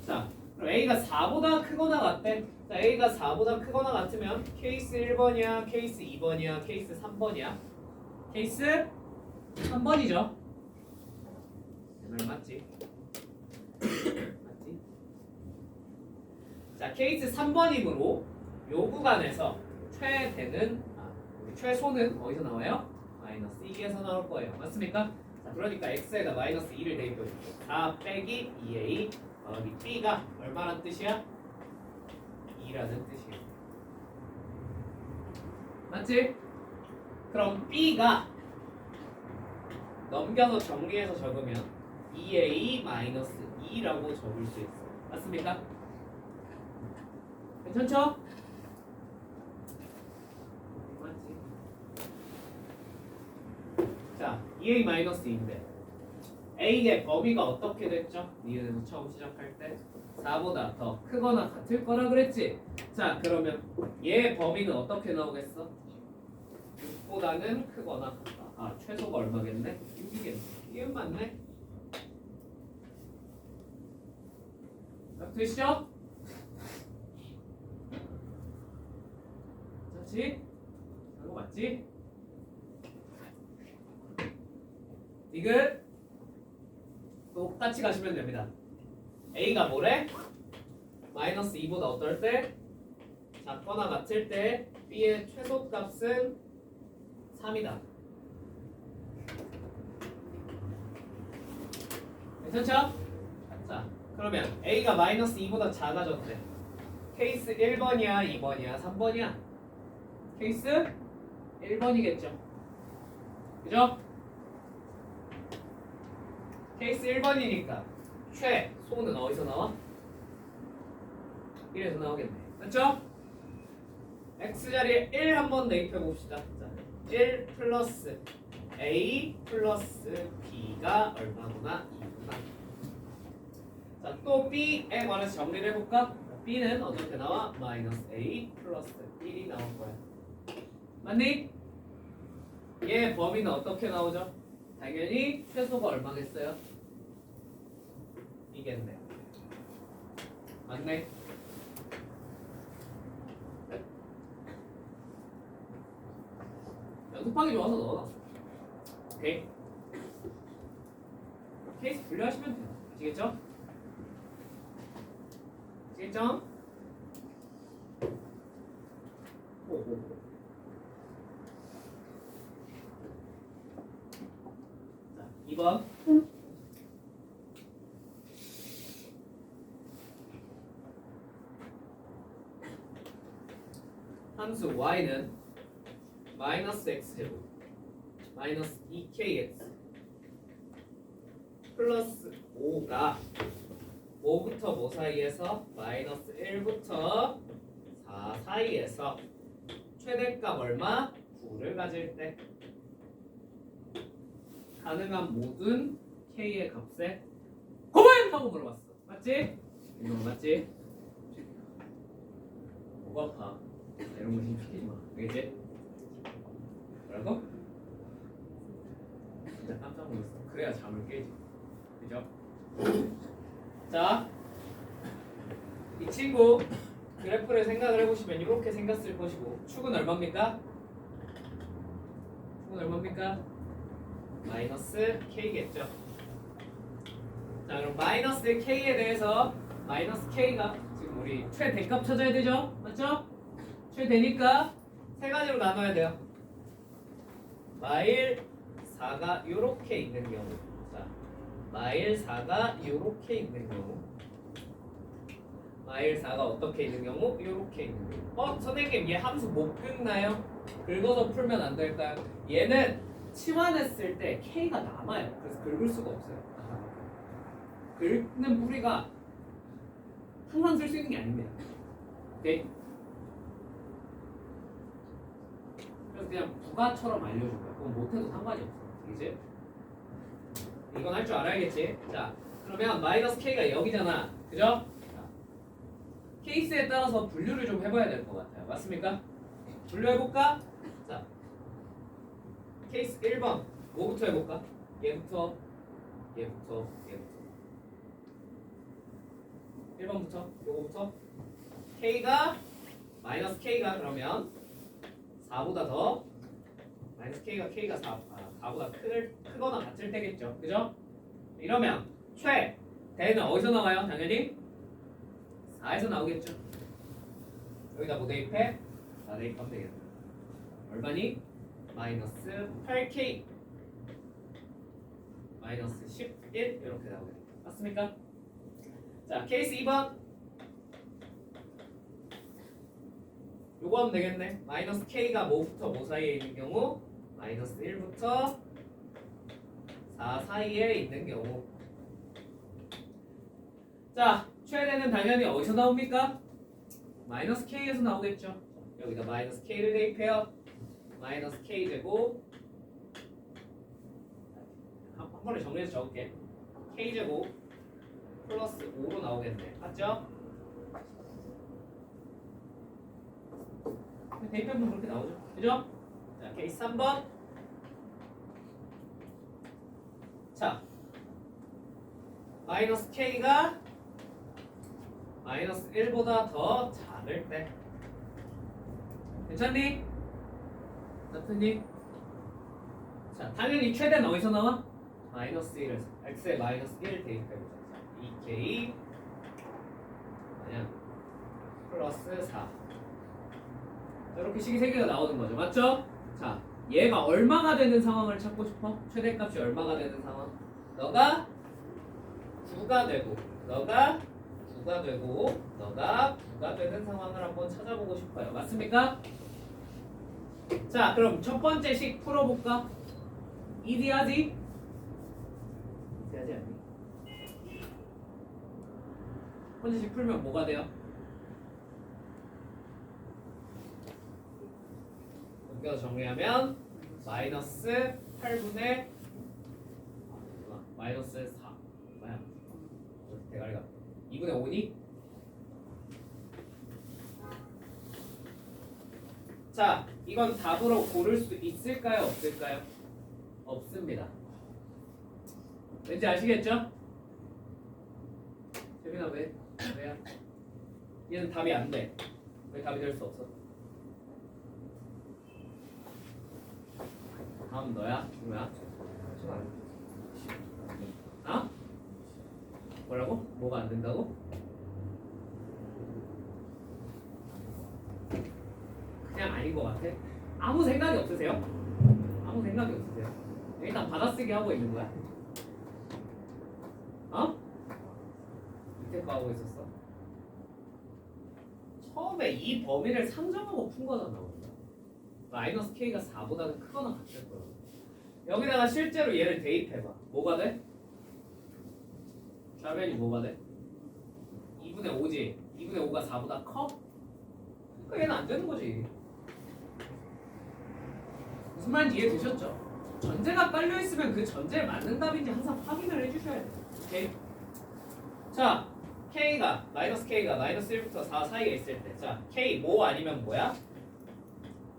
자, 그럼 A가 4보다 크거나 같대. 자, A가 4보다 크거나 같으면 케이스 1번이야, 케이스 2번이야, 케이스 3번이야. 케이스 3번이죠. 내 말 맞지? 맞지? 자, 케이스 3번이므로 요 구간에서 최소는 어디서 나와요? 마이너스 2에서 나올 거예요. 맞습니까? 자, 그러니까 x에다 마이너스 2를 대입해줄게요. 4 빼기 2a 더하기 b가 얼마란 뜻이야? 2라는 뜻이에요. 맞지? 그럼 b가 넘겨서 정리해서 적으면 2a 마이너스 2라고 적을 수 있어요. 맞습니까? 괜찮죠? 맞지? 자, 2a 마이너스 2인데 a의 범위가 어떻게 됐죠? 니은에서 처음 시작할 때 4보다 더 크거나 같을 거라 그랬지? 자, 그러면 얘의 범위는 어떻게 나오겠어? 6보다는 크거나 같다. 아, 최소가 얼마겠네? 6이겠네. 이건 맞네? 되시죠? 그렇지? 이거 맞지? 이건 똑같이 가시면 됩니다. A가 뭐래? 마이너스 2보다 어떨 때? 작거나 같을 때 B의 최소값은 3이다. 괜찮죠? 자, 그러면 A가 마이너스 2보다 작아졌대. 케이스 1번이야, 2번이야, 3번이야? 케이스 1번이겠죠. 그죠? 케이스 1번이니까 최소는 어디서 나와? 1에서 나오겠네. 맞죠? x자리에 1 한번 대입해 봅시다. 자, 1 플러스 a 플러스 b가 얼마구나? 2구나. 자, 또 b에 관해서 정리를 해볼까? b는 어떻게 나와? 마이너스 a 플러스 1이 나올 거야. 맞니? 얘 범위는 어떻게 나오죠? 당연히 최소가 얼마겠어요? 이겠네. 맞네? 연습하기 좋아서 넣어놨어. 오케이? 케이스 분류하시면 돼요. 아시겠죠? 아시겠죠? 오. 자, 2번. 함수 y는 마이너스 x제곱 마이너스 2kx 플러스 5가 5부터 5 사이에서 마이너스 1부터 4 사이에서 최대값 얼마? 9를 가질 때 가능한 모든 k의 값에 고만! 하고 물어봤어. 맞지? 이거 맞지? 목 아파. 이런 거 신경 시키지 마. 알겠지? 뭐라고? 진짜 깜짝 놀랐어. 그래야 잠을 깨지. 그죠? 자, 이 친구 그래프를 생각을 해보시면 이렇게 생겼을 것이고 축은 얼마입니까? 축은 얼마입니까? 마이너스 k겠죠. 자, 그럼 마이너스 k에 대해서 마이너스 k가 지금 우리 최대값 찾아야 되죠? 맞죠? 최대니까 세 가지로 나눠야 돼요. 마일 4가 요렇게 있는 경우, 자, 마일 4가 요렇게 있는 경우, 마일 4가 어떻게 있는 경우? 요렇게 있는 경우. 선생님 얘 함수 못 긁나요? 긁어서 풀면 안 될까요? 얘는 치환했을 때 k가 남아요. 그래서 긁을 수가 없어요. 긁는 뿌리가 항상 쓸 수 있는 게 아닙니다. 오케이? 그래서 그냥 부가처럼 알려줄 거야. 그건 못해도 상관이 없어. 이제 이건 할 줄 알아야겠지. 자, 그러면 마이너스 k가 여기잖아, 그죠? 자, 케이스에 따라서 분류를 좀 해봐야 될 것 같아요. 맞습니까? 분류해볼까? 자, 케이스 1번 뭐부터 해볼까? 얘부터 1번부터 요거부터 k가 마이너스 k가 그러면 4보다 더 마이너스 k가 4보다 크거나 같을 때겠죠, 그죠? 이러면 대는 어디서 나와요? 당연히 4에서 나오겠죠. 여기다 뭐 대입해? 4 대입하면 되겠다. 얼마니? 마이너스 8k 마이너스 11 이렇게 나오겠다. 맞습니까? 자, 케이스 2번 요거 하면 되겠네. 마이너스 k가 뭐부터 뭐 사이에 있는 경우 마이너스 1부터 4 사이에 있는 경우. 자, 최대는 당연히 어디서 나옵니까? 마이너스 k에서 나오겠죠. 여기다 마이너스 k를 대입해요. 마이너스 k 제곱 한 번에 정리해서 적을게. k 제곱 플러스 5로 나오겠네. 맞죠? 대입해보면 그렇게 나오죠. 그죠? 자, 케이스 3번. 자, 마이너스 k가 마이너스 1보다 더 작을 때. 괜찮니? 나트니? 자, 당연히 최대는 어디서 나와? 마이너스 1에서 x에 마이너스 1 대입해보자. 2k 그냥 플러스 4 이렇게 식이 3개가 나오는 거죠. 맞죠? 자, 얘가 얼마가 되는 상황을 찾고 싶어? 최대값이 얼마가 되는 상황? 너가 9가 되고 너가 9가 되고 너가 9가 되는 상황을 한번 찾아보고 싶어요. 맞습니까? 자, 그럼 첫 번째 식 풀어볼까? 이디하지? 이디하지 않니? 첫 번째 식 풀면 뭐가 돼요? 넘겨서 정리하면 마이너스 8분의 마이너스 4 뭐야? 대가리가 2분의 5니? 자, 이건 답으로 고를 수 있을까요? 없을까요? 없습니다. 왠지 아시겠죠? 재민아 왜야? 얘는 답이 안 돼. 왜 답이 될 수 없어? 다음 너야? 누구야? 아? 뭐라고? 뭐가 안 된다고? 그냥 아닌 것 같아? 아무 생각이 없으세요? 아무 생각이 없으세요? 일단 받아쓰기 하고 있는 거야? 어? 밑에 거 하고 있었어? 처음에 이 범위를 상정하고 푼 거잖아. 마이너스 k가 4보다는 크거나 같을 거야. 여기다가 실제로 얘를 대입해봐. 뭐가 돼? 좌변이 뭐가 돼? 2분의 5지. 2분의 5가 4보다 커? 그러니까 얘는 안 되는 거지. 무슨 말인지 이해되셨죠? 전제가 깔려있으면 그 전제에 맞는 답인지 항상 확인을 해주셔야 돼요. 오케이? 자, 마이너스 1부터 4 사이에 있을 때, 자, k 뭐 아니면 뭐야?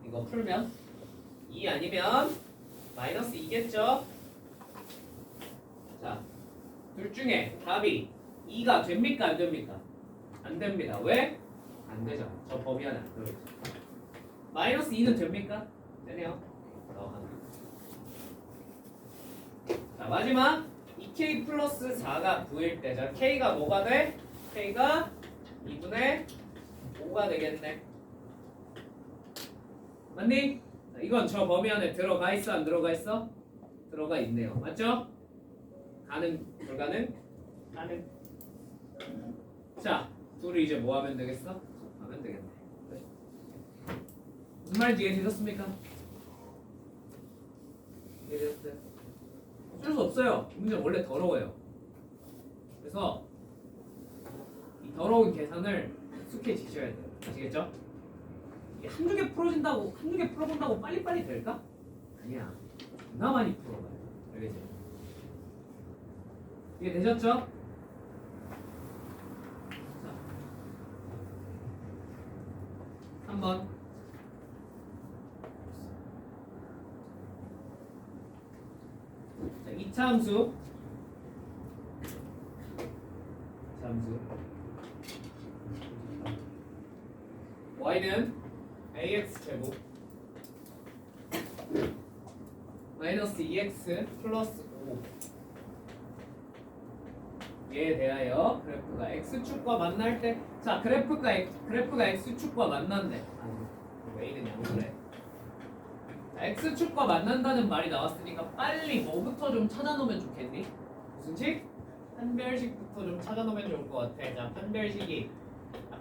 이거 풀면 2 아니면 마이너스 2겠죠? 자, 둘 중에 답이 2가 됩니까? 안 됩니까? 안 됩니다. 왜? 안 되잖아. 저 범위 안에 안 들어있죠. 마이너스 2는 됩니까? 되네요. 자, 마지막 2k 플러스 4가 9일 때, 자, k가 뭐가 돼? k가 2분의 5가 되겠네. 맞니? 자, 이건 저 범위 안에 들어가 있어? 안 들어가 있어? 들어가 있네요. 맞죠? 가능? 불가능? 가능. 자, 둘이 이제 뭐 하면 되겠어? 하면 되겠네. 무슨 말인지 이해되셨습니까? 이해되셨어요? 어쩔 수 없어요. 이 문제는 원래 더러워요. 그래서 이 더러운 계산을 익숙해지셔야 돼요. 아시겠죠? 이게 한두 개 풀어본다고 빨리빨리 될까? 아니야. 존나 많이 풀어봐요. 알겠지? 이게 되셨죠? 자, 3번. 자, 2차 함수. y는 ax 제곱 마이너스 2x 플러스 5에 대하여 그래프가 x축과 만날 때, 자 그래프가 x축과 만난대. a는 양수래. x축과 만난다는 말이 나왔으니까 빨리 뭐부터 좀 찾아놓으면 좋겠니? 무슨 식? 판별식부터 좀 찾아놓으면 좋을 것 같아. 자, 판별식이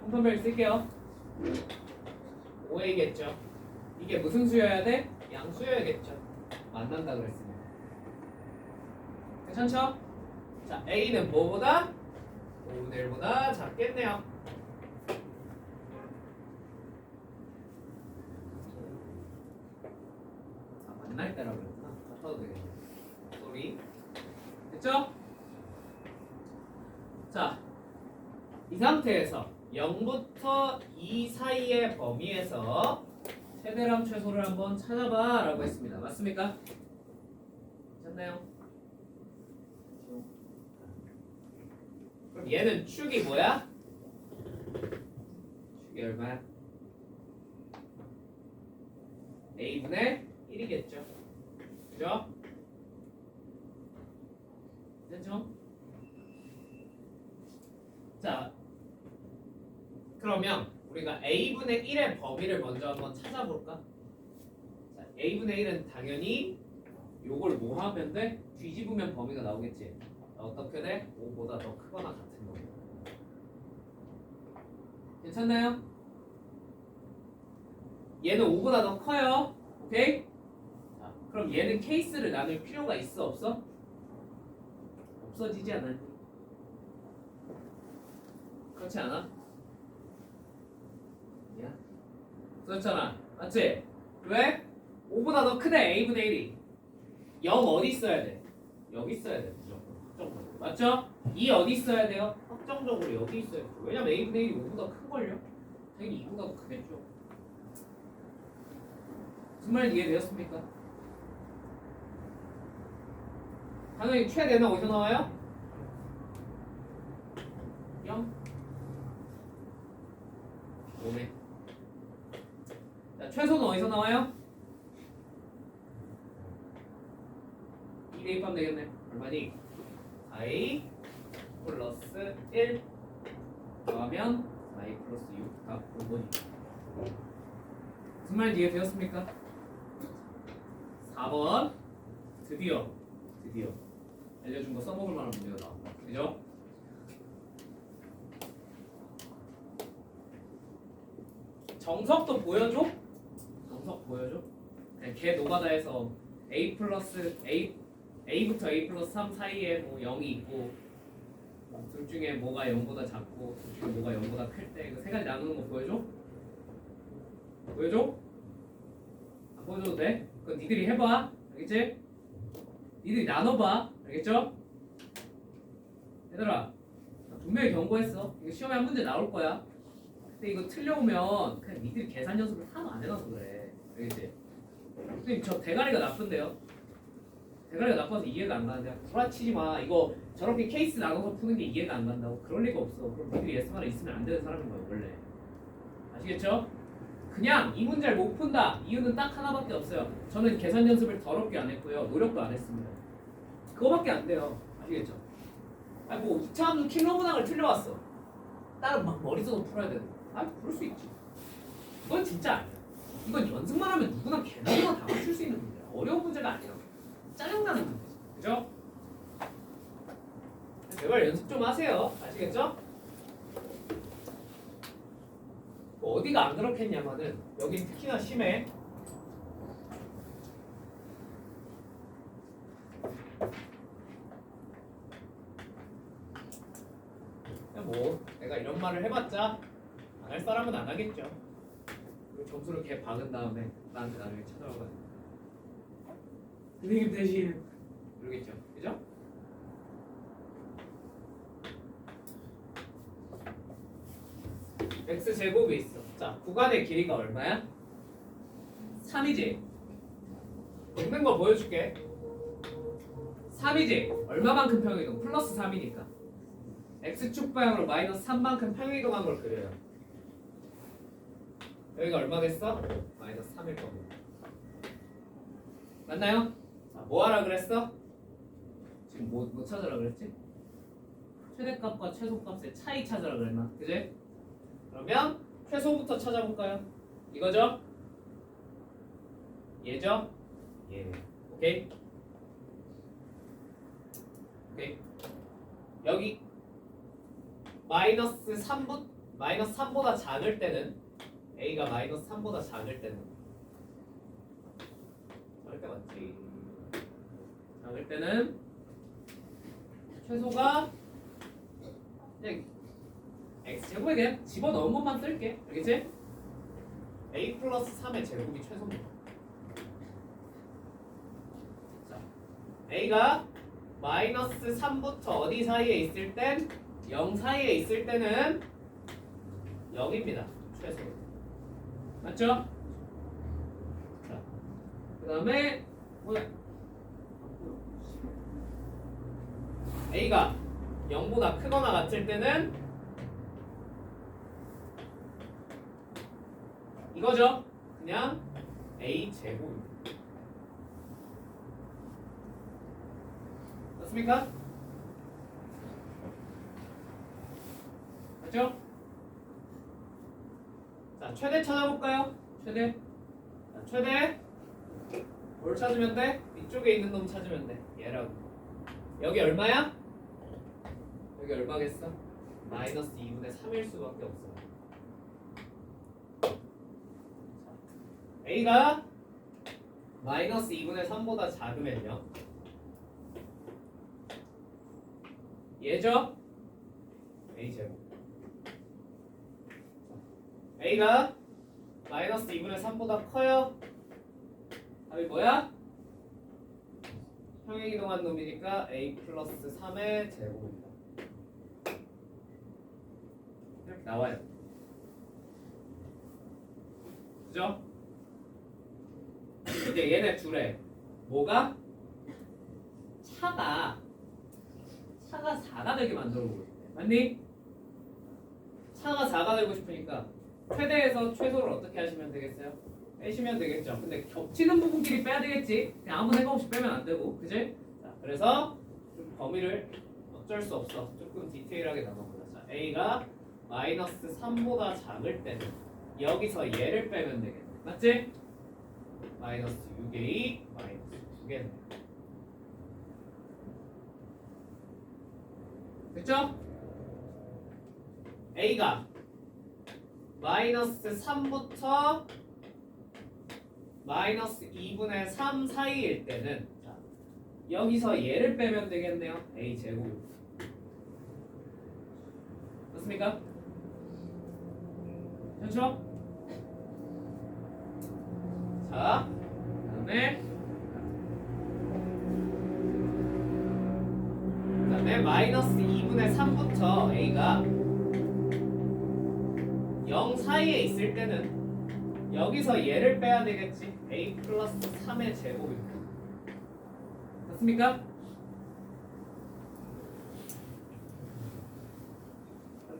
분편별 쓸게요. 5a겠죠. 이게 무슨 수여야 돼? 양수여야겠죠. 만난다 그랬습니다. 괜찮죠? 자, a는 뭐보다? 5분의 1보다 작겠네요. 만날 때라고 그랬구나. 바꿔도 되겠네. 소리. 됐죠? 자, 이 상태에서 0부터 2 사이의 범위에서 최대랑 최소를 한번 찾아봐 라고 했습니다. 맞습니까? 괜찮나요? 그럼 얘는 축이 뭐야? 축이 얼마야? a분의 1이겠죠. 그죠? 됐죠? 자, 그러면 우리가 a분의 1의 범위를 먼저 한번 찾아볼까? 자, a분의 1은 당연히 요걸 뭐 하면 돼? 뒤집으면 범위가 나오겠지. 어떻게 돼? 5보다 더 크거나 같은 거. 괜찮나요? 얘는 5보다 더 커요. 오케이? 자, 그럼 얘는 케이스를 나눌 필요가 있어 없어? 없어지지 않았니? 그렇지 않아? 야, 그렇잖아. 맞지? 왜? 5보다 더 크대 a분의 1이. 0 어디 있어야 돼? 여기 있어야 돼. 무조건. 확정적으로. 맞죠? 2 어디 있어야 돼요? 확정적으로 여기 있어야 돼. 왜냐면 a분의 1이 5보다 큰걸요? 당연히 2보다 더 크겠죠. 무슨 말인지 이해되었습니까? 당연히 최대는 어디서 나와요? 0? 5네. 자, 최소는 어디서 나와요? 2 대입하면 되겠네. 얼마니? i 플러스 1 더하면 i 플러스 6가 5번이죠. 무슨 말인지 이해되었습니까? 4번 드디어 알려준 거 써먹을 만한 문제가 나온다. 그죠? 정석도 보여줘? 정석 보여줘? 그냥 걔 노가다에서 a 플러스 a부터 a 플러스 3 사이에 뭐 0이 있고 둘 중에 뭐가 0보다 작고 둘 중에 뭐가 0보다 클 때 이거 세 가지 나누는 거 보여줘? 보여줘? 안 보여줘도 돼? 그건 니들이 해봐. 알겠지? 니들이 나눠봐. 알겠죠? 얘들아 분명히 경고했어. 이거 시험에 한 문제 나올 거야. 근데 이거 틀려오면 그냥 니들이 계산 연습을 하나도 안 해놔서 그래. 알겠지? 선생님 저 대가리가 나쁜데요? 대가리가 나빠서 이해가 안 가는데 구라치지 마. 이거 저렇게 케이스 나눠서 푸는 게 이해가 안 간다고? 그럴 리가 없어. 그럼 니들이 예스 하나 있으면 안 되는 사람인 거야 원래. 아시겠죠? 그냥 이 문제를 못 푼다. 이유는 딱 하나밖에 없어요. 저는 계산 연습을 더럽게 안 했고요. 노력도 안 했습니다. 그거밖에 안 돼요. 아시겠죠? 아니 뭐 2차 함수 킬러 문항을 틀려왔어. 다른 막 머릿속으로 풀어야 되는 거. 아 그럴 수 있지. 이건 진짜 아니야. 이건 연습만 하면 누구나 개념으로 다 맞출 수 있는 문제야. 어려운 문제가 아니야. 짜증나는 문제지. 그죠? 제발 연습 좀 하세요. 아시겠죠? 어디가 안 그렇겠냐면은 여긴 특히나 심해. 뭐 내가 이런 말을 해봤자 안 할 사람은 안 하겠죠. 그리고 점수를 걔 박은 다음에 나한테 나중에 찾아와가지고 선생님 대신 그러겠죠. 그죠? x제곱이 있어. 자, 구간의 길이가 얼마야? 3이지. 읽는 거 보여줄게. 3이지. 얼마만큼 평행이동? 플러스 3이니까. x축 방향으로 마이너스 3만큼 평행이동한 걸 그려요. 여기가 얼마 됐어? 마이너스 3일 겁니다. 맞나요? 자, 뭐 하라 그랬어? 지금 뭐 찾으라 그랬지? 최대값과 최소값의 차이 찾으라 그랬나? 그지? 그러면 최소부터 찾아볼까요? 이거죠? 얘죠? 예. 오케이? 오케이. 여기 마이너스 3보다 작을 때는 a가 마이너스 3보다 작을 때는 맞지? 작을 때는 최소가 그냥 x제곱에 그냥 집어넣은 것만 쓸게. 알겠지? a 플러스 3의 제곱이 최소입니다. 자, a가 마이너스 3부터 어디 사이에 있을 땐 0 사이에 있을 때는 0입니다. 최소. 맞죠? 자, 그 다음에 a가 0보다 크거나 같을 때는 이거죠. 그냥 a 제곱입니다. 맞습니까? 맞죠? 자, 최대 찾아볼까요? 최대. 자, 최대. 뭘 찾으면 돼? 이쪽에 있는 놈 찾으면 돼. 얘라고. 여기 얼마야? 여기 얼마겠어? 마이너스 2분의 3일 수밖에 없어. a가 마이너스 2분의 3보다 작으면요. 얘죠? a 제곱. a가 마이너스 2분의 3보다 커요. 답이 뭐야? 평행이동한 놈이니까 a 플러스 3의 제곱입니다. 이렇게 나와요. 그죠? 이제 얘네 둘의 뭐가? 차가 4가 되게 만들어보고 싶대. 맞니? 차가 4가 되고 싶으니까 최대에서 최소를 어떻게 하시면 되겠어요? 빼시면 되겠죠. 근데 겹치는 부분끼리 빼야 되겠지. 그냥 아무 생각 없이 빼면 안 되고, 그지? 자, 그래서 좀 범위를 어쩔 수 없어. 조금 디테일하게 나눠보자. 자, a가 마이너스 3보다 작을 때는 여기서 얘를 빼면 되겠네. 맞지? 마이너스 6a 마이너스 9겠네. 됐죠? a가 마이너스 3부터 마이너스 2분의 3 사이일 때는 자, 여기서 얘를 빼면 되겠네요. a 제곱. 맞습니까? 그렇죠? 자, 그다음에 마이너스 2분의 3부터 a가 0 사이에 있을 때는 여기서 얘를 빼야 되겠지. a 플러스 3의 제곱입니다. 맞습니까?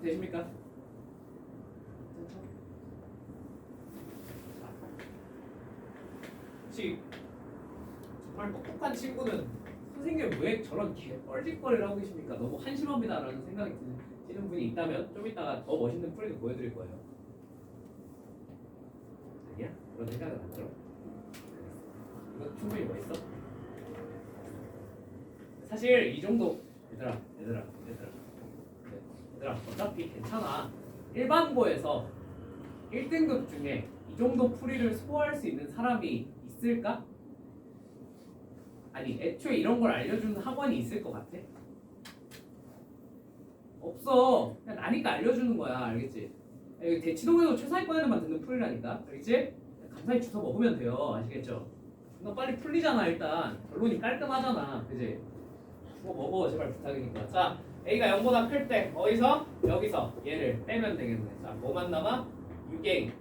되십니까? 혹시 정말 똑똑한 친구는 선생님 왜 저런 뻘짓거리를 하고 계십니까? 너무 한심합니다 라는 생각이 드는 분이 있다면 좀 이따가 더 멋있는 풀이도 보여드릴 거예요. 아니야? 그런 생각은 안 들어? 이거 충분히 멋있어? 사실 이 정도 얘들아 어차피 괜찮아. 일반고에서 1등급 중에 이 정도 풀이를 소화할 수 있는 사람이 있을까? 아니 애초에 이런 걸 알려주는 학원이 있을 것 같아? 없어. 그냥 나니까 알려주는 거야. 알겠지? 대치동에서 최상위권 애들만 듣는 풀이라니까. 알겠지? 감사히 주워 먹으면 돼요. 아시겠죠? 너 빨리 풀리잖아. 일단 결론이 깔끔하잖아. 그지? 뭐 먹어 제발 부탁이니까. 자, A가 0보다 클 때 어디서? 여기서 얘를 빼면 되겠네. 자, 뭐만 남아? 6A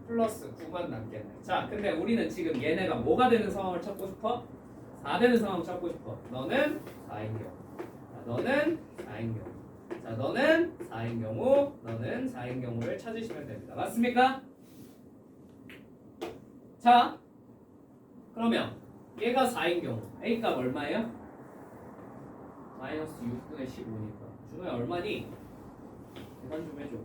플러스 9만 남겠네. 자, 근데 우리는 지금 얘네가 뭐가 되는 상황을 찾고 싶어? 4 되는 상황을 찾고 싶어. 너는 4인 경우. 자, 너는 4인 경우. 자, 너는 4인 경우, 너는 4인 경우를 찾으시면 됩니다. 맞습니까? 자, 그러면 얘가 4인 경우 A 값 얼마예요? 마이너스 6분의 15니까 준호야 얼마니? 계산 좀 해줘.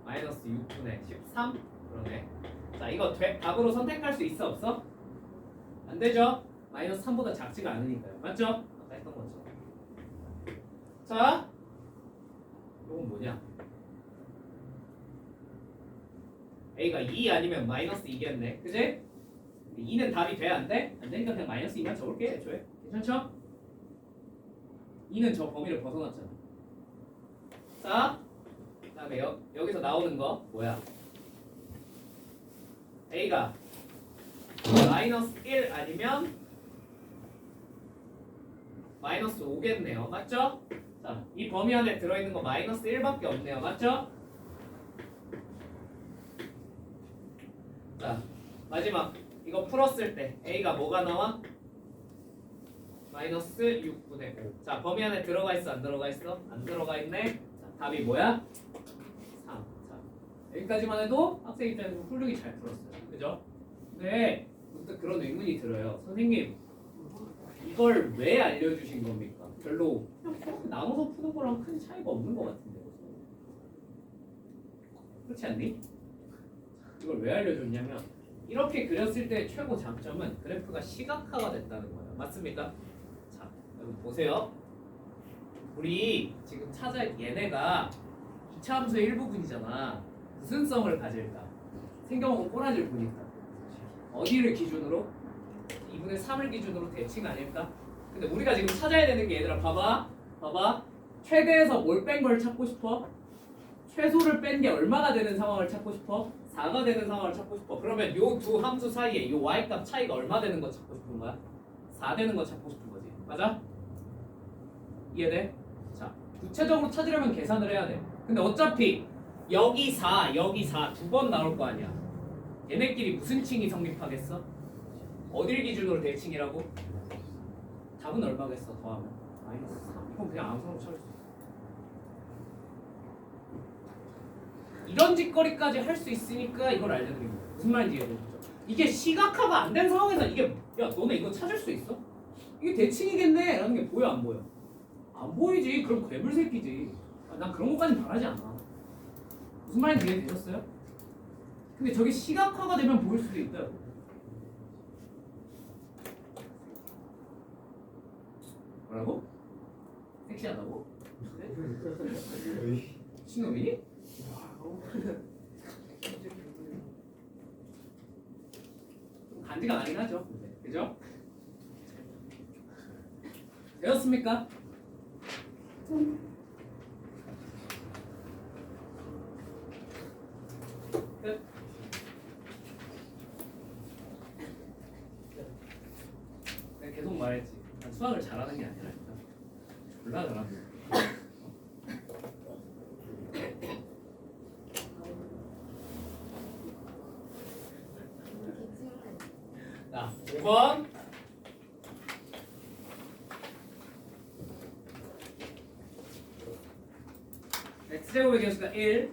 마이너스 6분의 13? 그러네. 자, 이거 답으로 선택할 수 있어 없어? 안 되죠? 마이너스 3보다 작지가 않으니까요. 맞죠? 아까 했던 것처럼. 자, 이건 뭐냐? A가 2 아니면 마이너스 2겠네. 그지? 2는 답이 돼? 안 돼? 안 되니까 그냥 마이너스 2만 적을게. 애초에. 괜찮죠? 2는 저 범위를 벗어났잖아. 자, 그 다음에 여기서 나오는 거 뭐야? A가 마이너스 1 아니면 마이너스 5겠네요. 맞죠? 자, 이 범위 안에 들어있는 거 마이너스 1밖에 없네요. 맞죠? 자, 마지막 이거 풀었을 때 A가 뭐가 나와? 마이너스 6분의 5. 자, 범위 안에 들어가 있어? 안 들어가 있어? 안 들어가 있네. 자, 답이 뭐야? 3. 자, 여기까지만 해도 학생 입장에서 훌륭히 잘 풀었어요. 그죠? 근데 문득 그런 의문이 들어요. 선생님, 이걸 왜 알려주신 겁니까? 별로 그냥 서로 나눠서 푸는 거랑 큰 차이가 없는 것 같은데. 그렇지 않니? 이걸 왜 알려줬냐면 이렇게 그렸을 때 최고 장점은 그래프가 시각화가 됐다는 거예요. 맞습니까? 자, 여러분 보세요. 우리 지금 얘네가 기차함수의 일부분이잖아. 무슨 성을 가질까? 생겨먹은 꼬라지를 보니까 어디를 기준으로? 2분의 3을 기준으로 대칭 아닐까? 근데 우리가 지금 찾아야 되는 게 얘들아 봐봐 최대에서 뭘 뺀 걸 찾고 싶어? 최소를 뺀 게 얼마가 되는 상황을 찾고 싶어? 4가 되는 상황을 찾고 싶어. 그러면 요 두 함수 사이에 요 y값 차이가 얼마 되는 거 찾고 싶은 거야? 4 되는 거 찾고 싶은 거지. 맞아? 이해돼? 자, 구체적으로 찾으려면 계산을 해야 돼. 근데 어차피 여기 4 두 번 나올 거 아니야. 얘네끼리 무슨 칭이 성립하겠어? 어딜 기준으로 대칭이라고? 답은 얼마겠어? 더하면 마이너스 3. 이건 그냥 아무 상관없이 찾을 수 있어. 이런 짓거리까지 할 수 있으니까 이걸 알려드린 거예요. 무슨 말인지 이해되죠? 이게 시각화가 안 된 상황에서 이게 야 너네 이거 찾을 수 있어? 이게 대칭이겠네 라는 게 보여 안 보여? 안 보이지. 그럼 괴물 새끼지. 난 그런 것까지는 바라지 않아. 무슨 말인지 이해되셨어요? 근데 저게 시각화가 되면 보일 수도 있다고. 뭐라고? 섹시하다고? 네? 신놈이니? 간지가 나긴 하죠. 그죠? 되었습니까? 끝. 내가 계속 말했지. 난 수학을 잘하는 게 아니라 졸라 잘하는. 자, 5번. x제곱의 개수가 1,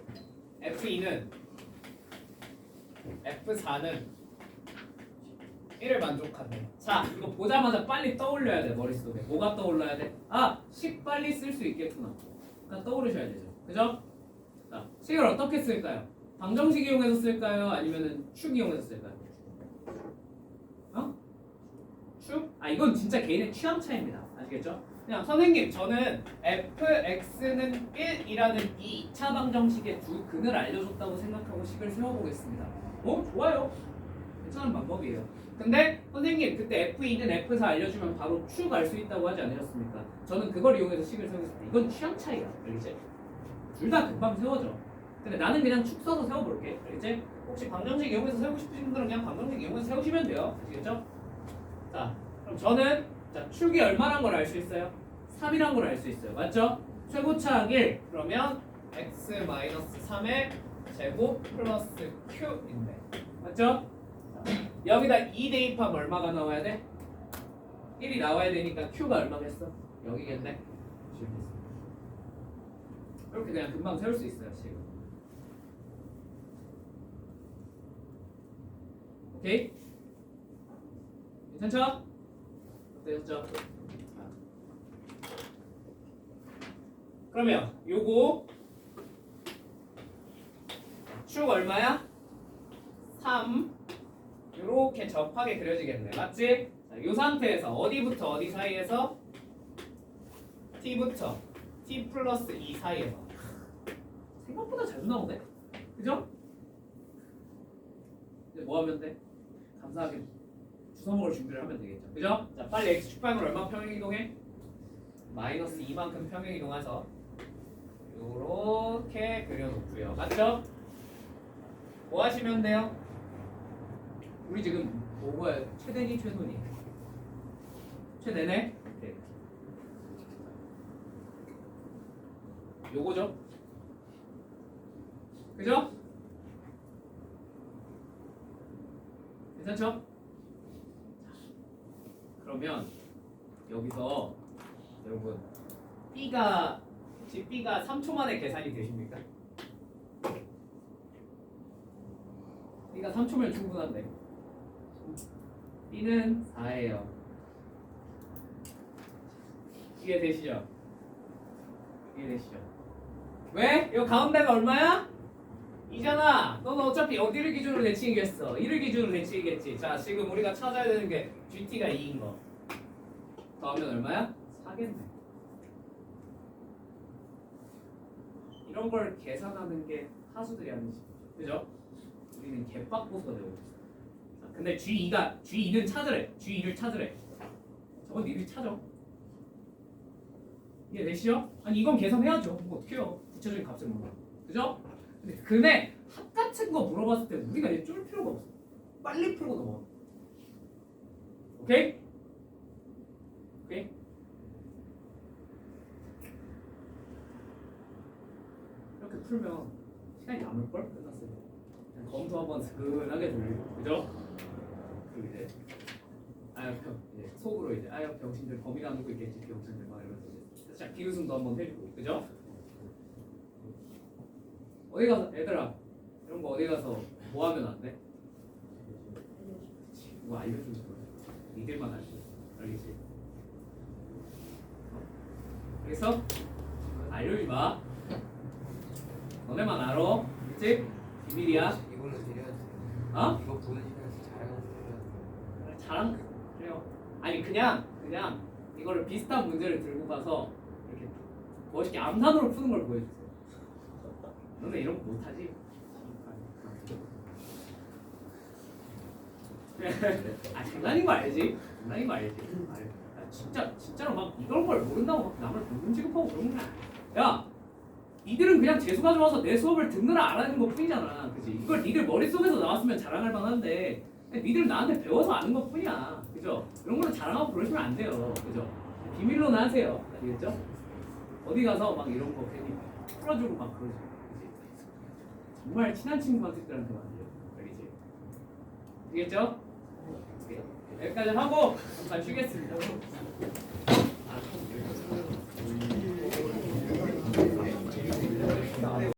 f2는 f4는 1을 만족하네. 자, 이거 보자마자 빨리 떠올려야 돼. 머릿속에 뭐가 떠올라야 돼? 아, 식 빨리 쓸 수 있겠구나. 그러니까 떠오르셔야 되죠. 그죠? 자, 식을 어떻게 쓸까요? 방정식 이용해서 쓸까요? 아니면은 축 이용해서 쓸까요? 어? 축? 아, 이건 진짜 개인의 취향 차이입니다. 아시겠죠? 그냥 선생님 저는 fx는 1이라는 이 2차 방정식의 두 근을 알려줬다고 생각하고 식을 세워보겠습니다. 좋아요. 괜찮은 방법이에요. 근데 선생님 그때 f2는 f4 알려주면 바로 축 알 수 있다고 하지 않으셨습니까? 저는 그걸 이용해서 식을 세우겠습니다. 이건 취향 차이야. 알겠지? 둘 다 금방 세워져. 근데 나는 그냥 축 써서 세워볼게. 알겠지? 혹시 방정식 이용해서 세우고 싶으신 분들은 그냥 방정식 이용해서 세우시면 돼요. 아시겠죠? 자, 그럼 저는 자 축이 얼마란 걸 알 수 있어요? 3이란 걸 알 수 있어요. 맞죠? 최고차항 1 그러면 x-3의 제곱 플러스 q인데 맞죠? 자, 여기다 2 대입하면 얼마가 나와야 돼? 1이 나와야 되니까 q가 얼마겠어? 여기겠네. 이렇게 그냥 금방 세울 수 있어요. 지금. 오케이? 괜찮죠? 어때였죠? 그러면 요거 축 얼마야? 3 요렇게 접하게 그려지겠네. 맞지? 자, 요 상태에서 어디부터 어디 사이에서? t부터 t 플러스 2 사이에서 생각보다 잘 나오네? 그죠? 이제 뭐 하면 돼? 감사하게 주워 먹을 준비를 하면 되겠죠. 그죠? 자, 빨리 x축방으로 얼마 평행 이동해? 마이너스 2만큼 평행 이동해서 요렇게 그려놓고요. 맞죠? 뭐 하시면 돼요? 우리 지금 뭐가 최대니 최소니? 최대네? 네. 요거죠? 그죠? 괜찮죠? 그러면 여기서 여러분 B가 혹시 B가 3초 만에 계산이 되십니까? B가 3초면 충분한데 B는 4예요. 이해되시죠? 이해되시죠? 왜? 이 가운데가 얼마야? 2잖아. 너는 어차피 어디를 기준으로 대칭이겠어? 1을 기준으로 대칭이겠지. 자, 지금 우리가 찾아야 되는 게 GT가 2인 거. 더하면 얼마야? 4겠네. 이런 걸 계산하는 게 하수들이 하는 짓이죠. 그죠? 우리는 개빡고수가 되고 있어. 자, 근데 G2는 찾으래. G2를 찾으래. 저건 니들이 찾아. 이해되시죠? 아니 이건 계산해야죠. 뭐 어떡해요. 구체적인 값을 몰라. 그죠? 근데 근데 합 같은 거 물어봤을 때 우리가 이제 쫄 필요가 없어. 빨리 풀고 넘어가. 오케이? 오케이? 이렇게 풀면 시간이 남을걸? 끝났을 때 그냥 검토 한번 스근하게 돌리고 그죠? 그리고 이제 이제 속으로 이제 병신들 범인 나누고 있겠지 병신들 막 이러면서 자 비웃음도 한번 해주고 그죠? 어디 가서 얘들아 이런 거 어디 가서 뭐 하면 안 돼? 누가 알려주는 거야. 니들만 알지. 알겠지? 그래서 알려주지 마. 너네만 알아. 그치? 비밀이야. 이거는 드려야지. 어? 이거 보는 시간에서 자랑하고 드려야지. 자랑 그래요. 아니 그냥 이거를 비슷한 문제를 들고 가서 이렇게 멋있게 암산으로 푸는 걸 보여주세요. 너네 이런 거 못하지? 아 장난인 거 알지? 장난인 거 알지? 진짜로 막 이런 걸 모른다고 막 남을 공금 취급하고 그런 거 야, 니들은 그냥 재수 가져와서 내 수업을 듣느라 알아는 것 뿐이잖아, 그지? 이걸 니들 머릿속에서 나왔으면 자랑할 만한데 니들은 나한테 배워서 아는 것 뿐이야, 그죠? 이런 걸로 자랑하고 그러시면 안 돼요, 그죠? 비밀로는 하세요, 알겠죠? 어디 가서 막 이런 거 괜히 풀어주고 막 그러지, 그지? 정말 친한 친구한테들한테만 해요, 알겠지? 알겠죠? 여기까지 하고 잠깐 쉬겠습니다.